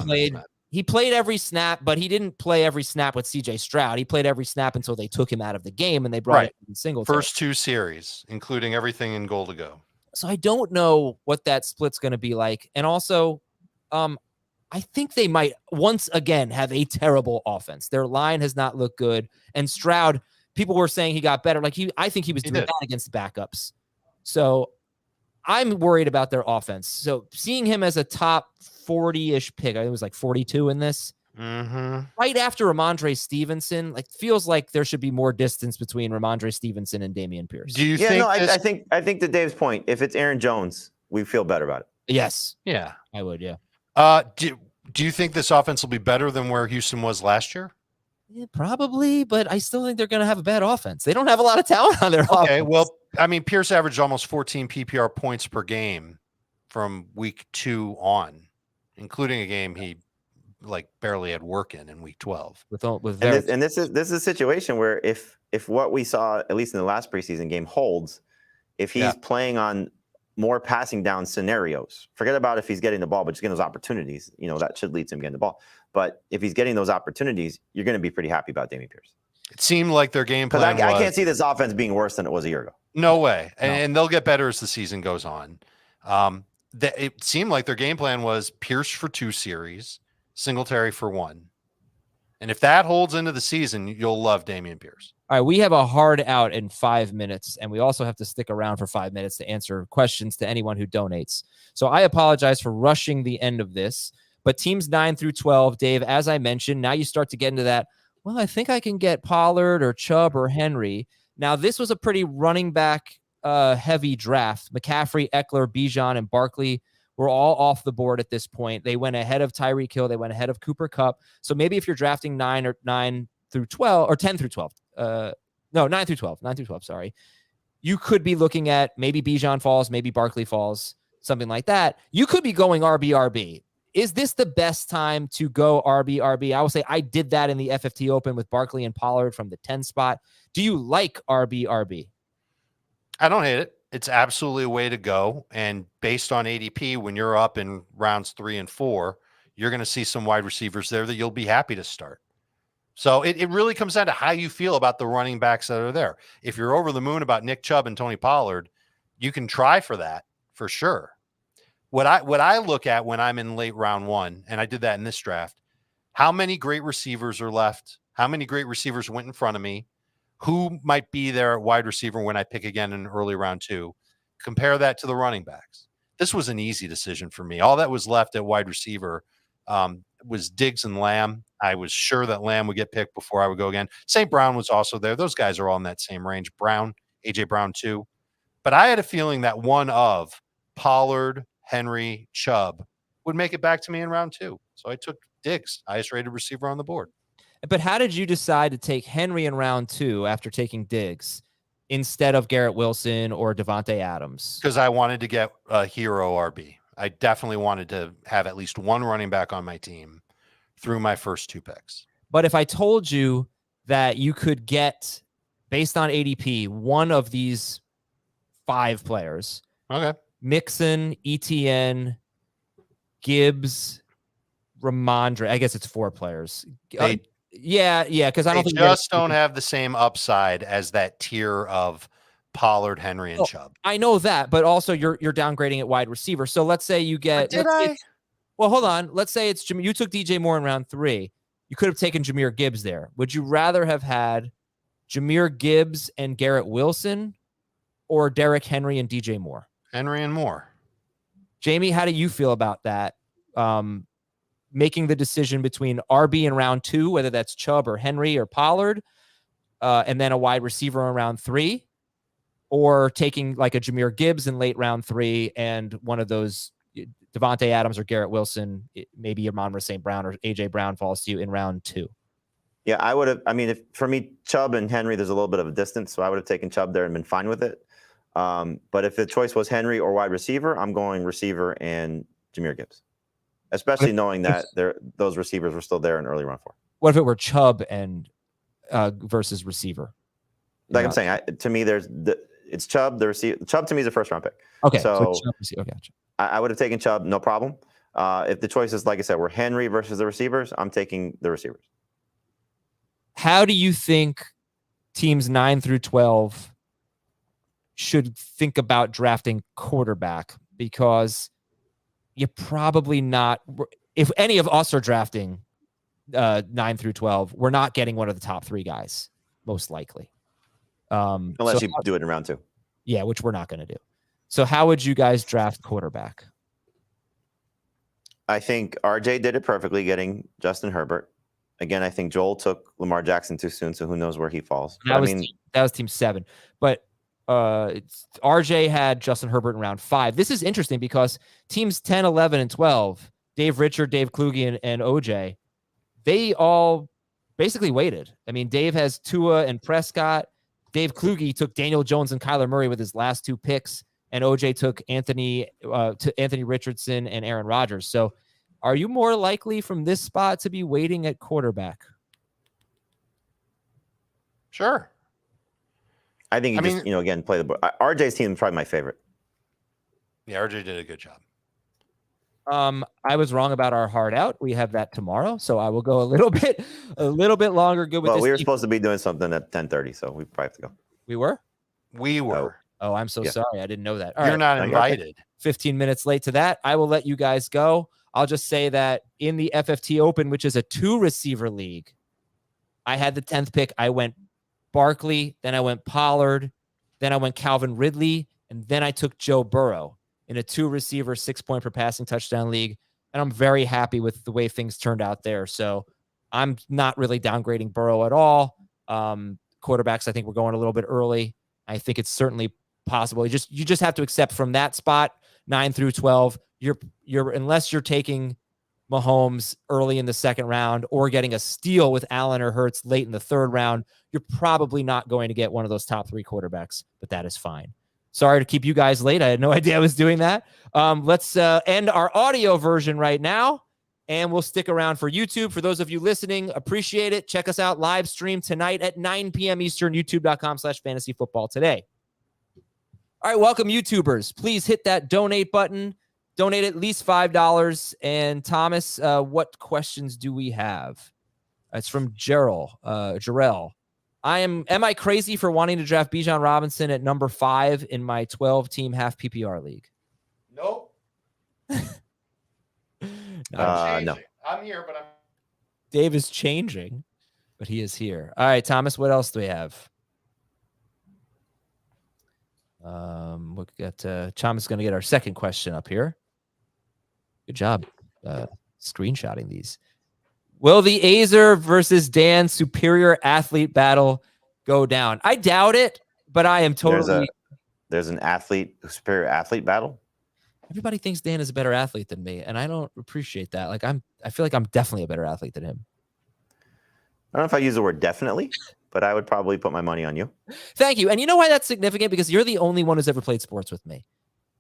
played every snap, but he didn't play every snap with CJ Stroud. He played every snap until they took him out of the game and they brought it in single. First 2 series, including everything in goal to go. So I don't know what that split's going to be like. And also, I think they might once again have a terrible offense. Their line has not looked good. And Stroud, people were saying he got better. I think he was doing that against backups. So I'm worried about their offense. So seeing him as a top 40-ish pick, I think it was like 42 in this. Right after Ramondre Stevenson, feels like there should be more distance between Ramondre Stevenson and Dameon Pierce. Do you think? No, I think to Dave's point, if it's Aaron Jones, we feel better about it. Yes. Yeah, I would. Yeah. Do you think this offense will be better than where Houston was last year? Yeah, probably, but I still think they're going to have a bad offense. They don't have a lot of talent on their offense. Okay, well, I mean, Pierce averaged almost 14 PPR points per game from week 2 on, including a game he barely had work in week 12. This is a situation where if what we saw at least in the last preseason game holds, if he's playing on more passing down scenarios, forget about if he's getting the ball, but just getting those opportunities, that should lead to him getting the ball. But if he's getting those opportunities, you're going to be pretty happy about Dameon Pierce. It seemed like their game plan I can't see this offense being worse than it was a year ago. No way. And they'll get better as the season goes on. It seemed like their game plan was Pierce for 2 series, Singletary for 1. And if that holds into the season, you'll love Dameon Pierce. All right, we have a hard out in 5 minutes, and we also have to stick around for 5 minutes to answer questions to anyone who donates. So I apologize for rushing the end of this, but teams 9 through 12, Dave, as I mentioned, now you start to get into that, well, I think I can get Pollard or Chubb or Henry. Now, this was a pretty running back heavy draft. McCaffrey, Eckler, Bijan, and Barkley were all off the board at this point. They went ahead of Tyreek Hill. They went ahead of Cooper Kupp. So maybe if you're drafting 9 through 12 or 10 through 12, 9 through 12, sorry. You could be looking at maybe Bijan falls, maybe Barkley falls, something like that. You could be going RB. Is this the best time to go RB? I will say I did that in the FFT Open with Barkley and Pollard from the 10 spot. Do you like RB? I don't hate it. It's absolutely a way to go. And based on ADP, when you're up in rounds 3 and 4, you're going to see some wide receivers there that you'll be happy to start. So it really comes down to how you feel about the running backs that are there. If you're over the moon about Nick Chubb and Tony Pollard, you can try for that for sure. What I look at when I'm in late round 1, and I did that in this draft, how many great receivers are left? How many great receivers went in front of me? Who might be there at wide receiver when I pick again in early round 2? Compare that to the running backs. This was an easy decision for me. All that was left at wide receiver was Diggs and Lamb. I was sure that Lamb would get picked before I would go again. St. Brown was also there. Those guys are all in that same range. Brown, AJ Brown too. But I had a feeling that one of Pollard, Henry, Chubb would make it back to me in round 2. So I took Diggs, highest rated receiver on the board. But how did you decide to take Henry in round 2 after taking Diggs instead of Garrett Wilson or Devontae Adams? Because I wanted to get a hero RB. I definitely wanted to have at least one running back on my team through my first 2 picks. But if I told you that you could get, based on ADP, one of these 5 players, okay, Mixon, ETN, Gibbs, Ramondre, I guess it's 4 players. Yeah, because I don't think they just don't have the same upside as that tier of Pollard, Henry, and Chubb. I know that, but also you're downgrading at wide receiver. So let's say you get. Well, hold on. Let's say it's you took DJ Moore in round 3. You could have taken Jahmyr Gibbs there. Would you rather have had Jahmyr Gibbs and Garrett Wilson, or Derrick Henry and DJ Moore? Henry and Moore. Jamie, how do you feel about that? Making the decision between RB in round 2, whether that's Chubb or Henry or Pollard, and then a wide receiver in round 3, or taking like a Jahmyr Gibbs in late round 3 and one of those Devontae Adams or Garrett Wilson, maybe Amon-Ra St. Brown or AJ Brown falls to you in round 2. Yeah, I would have. I mean, if for me, Chubb and Henry, there's a little bit of a distance, so I would have taken Chubb there and been fine with it. But if the choice was Henry or wide receiver, I'm going receiver and Jahmyr Gibbs, especially knowing that those receivers were still there in early round 4. What if it were Chubb and versus receiver? Like I'm saying, to me, it's Chubb. The receiver. Chubb to me is a first round pick. Okay, so okay. I would have taken Chubb, no problem. If the choices, like I said, were Henry versus the receivers, I'm taking the receivers. How do you think teams 9 through 12 should think about drafting quarterback? Because you're probably not, if any of us are drafting 9 through 12, we're not getting one of the top 3 guys, most likely. Unless you do it in round 2. Yeah, which we're not going to do. So how would you guys draft quarterback? I think RJ did it perfectly, getting Justin Herbert. Again, I think Joel took Lamar Jackson too soon, so who knows where he falls. That was team 7. But RJ had Justin Herbert in round 5. This is interesting because teams 10, 11, and 12, Dave Richard, Dave Kluge, and OJ, they all basically waited. I mean, Dave has Tua and Prescott. Dave Kluge took Daniel Jones and Kyler Murray with his last 2 picks, and OJ took Anthony Richardson and Aaron Rodgers. So are you more likely from this spot to be waiting at quarterback? Sure. I think again, play the board. RJ's team is probably my favorite. Yeah, RJ did a good job. I was wrong about our hard out. We have that tomorrow, so I will go a little bit longer. Good with this. We were supposed to be doing something at 10:30, so we probably have to go. We were? We were. Oh, I'm so sorry. I didn't know that. You're not invited. 15 minutes late to that. I will let you guys go. I'll just say that in the FFT Open, which is a 2-receiver league, I had the 10th pick. I went Barkley, then I went Pollard, then I went Calvin Ridley, and then I took Joe Burrow in a 2-receiver, 6-point per passing touchdown league. And I'm very happy with the way things turned out there. So I'm not really downgrading Burrow at all. Quarterbacks, I think we're going a little bit early. I think it's certainly possible. You just have to accept from that spot, 9 through 12, you're unless you're taking Mahomes early in the 2nd round or getting a steal with Allen or Hurts late in the 3rd round, you're probably not going to get one of those top 3 quarterbacks, but that is fine. Sorry to keep you guys late. I had no idea I was doing that. Let's end our audio version right now, and we'll stick around for YouTube. For those of you listening, appreciate it. Check us out live stream tonight at 9 p.m. Eastern, youtube.com/fantasyfootball today. All right, welcome YouTubers. Please hit that donate button. Donate at least $5. And Thomas, what questions do we have? It's from Jarrell. Am I crazy for wanting to draft Bijan Robinson at number 5 in my 12-team half PPR league? Nope. No. I'm here, but Dave is changing, but he is here. All right, Thomas, what else do we have? Look at Thomas is going to get our second question up here. Good job screenshotting these. Will the Azer versus Dan superior athlete battle go down? I doubt it, but I am totally. There's an superior athlete battle. Everybody thinks Dan is a better athlete than me, and I don't appreciate that. Like I feel like I'm definitely a better athlete than him. I don't know if I use the word definitely, but I would probably put my money on you. Thank you. And you know why that's significant? Because you're the only one who's ever played sports with me.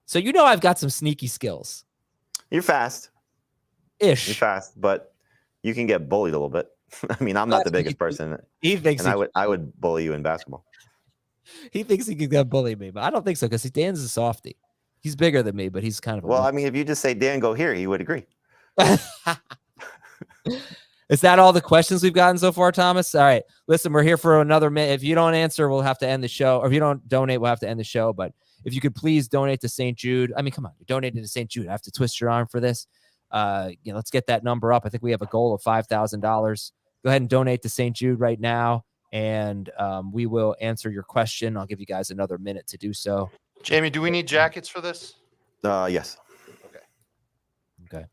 So you know I've got some sneaky skills. You're fast. Ish. You're fast, but you can get bullied a little bit. I mean, I'm not the biggest person. He thinks and I would bully you in basketball. He thinks he can bully me, but I don't think so because Dan's a softie. He's bigger than me, but he's kind of I mean, if you just say Dan, go here, he would agree. Is that all the questions we've gotten so far, Thomas? All right. Listen, we're here for another minute. If you don't answer, we'll have to end the show. Or if you don't donate, we'll have to end the show. But if you could please donate to St. Jude. I mean, come on. You're donating to St. Jude. I have to twist your arm for this. Let's get that number up. I think we have a goal of $5,000. Go ahead and donate to St. Jude right now. And we will answer your question. I'll give you guys another minute to do so. Jamie, do we need jackets for this? Yes. Okay.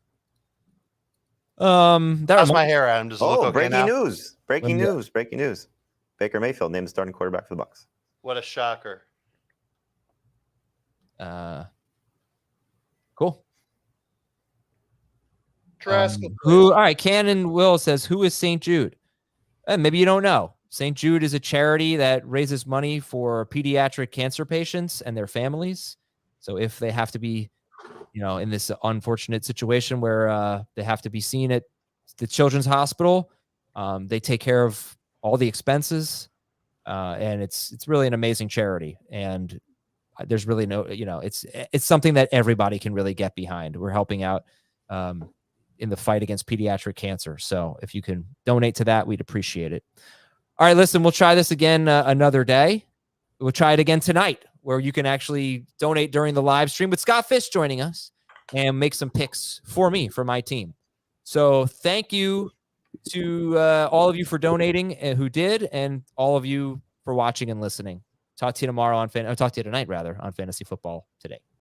How's my hair, Adam? Does it look okay breaking now? news. Breaking news. Baker Mayfield named the starting quarterback for the Bucs. What a shocker. Cool. Trask. All right. Cannon Will says, who is St. Jude? Maybe you don't know. St. Jude is a charity that raises money for pediatric cancer patients and their families. So if they have to be, in this unfortunate situation where they have to be seen at the children's hospital, they take care of all the expenses. And it's really an amazing charity. And there's really no, it's something that everybody can really get behind. We're helping out in the fight against pediatric cancer. So if you can donate to that, we'd appreciate it. All right, listen, we'll try this again another day. We'll try it again tonight, where you can actually donate during the live stream with Scott Fish joining us and make some picks for me, for my team. So thank you to all of you for donating who did, and all of you for watching and listening. Talk to you tomorrow talk to you tonight, rather, on Fantasy Football Today.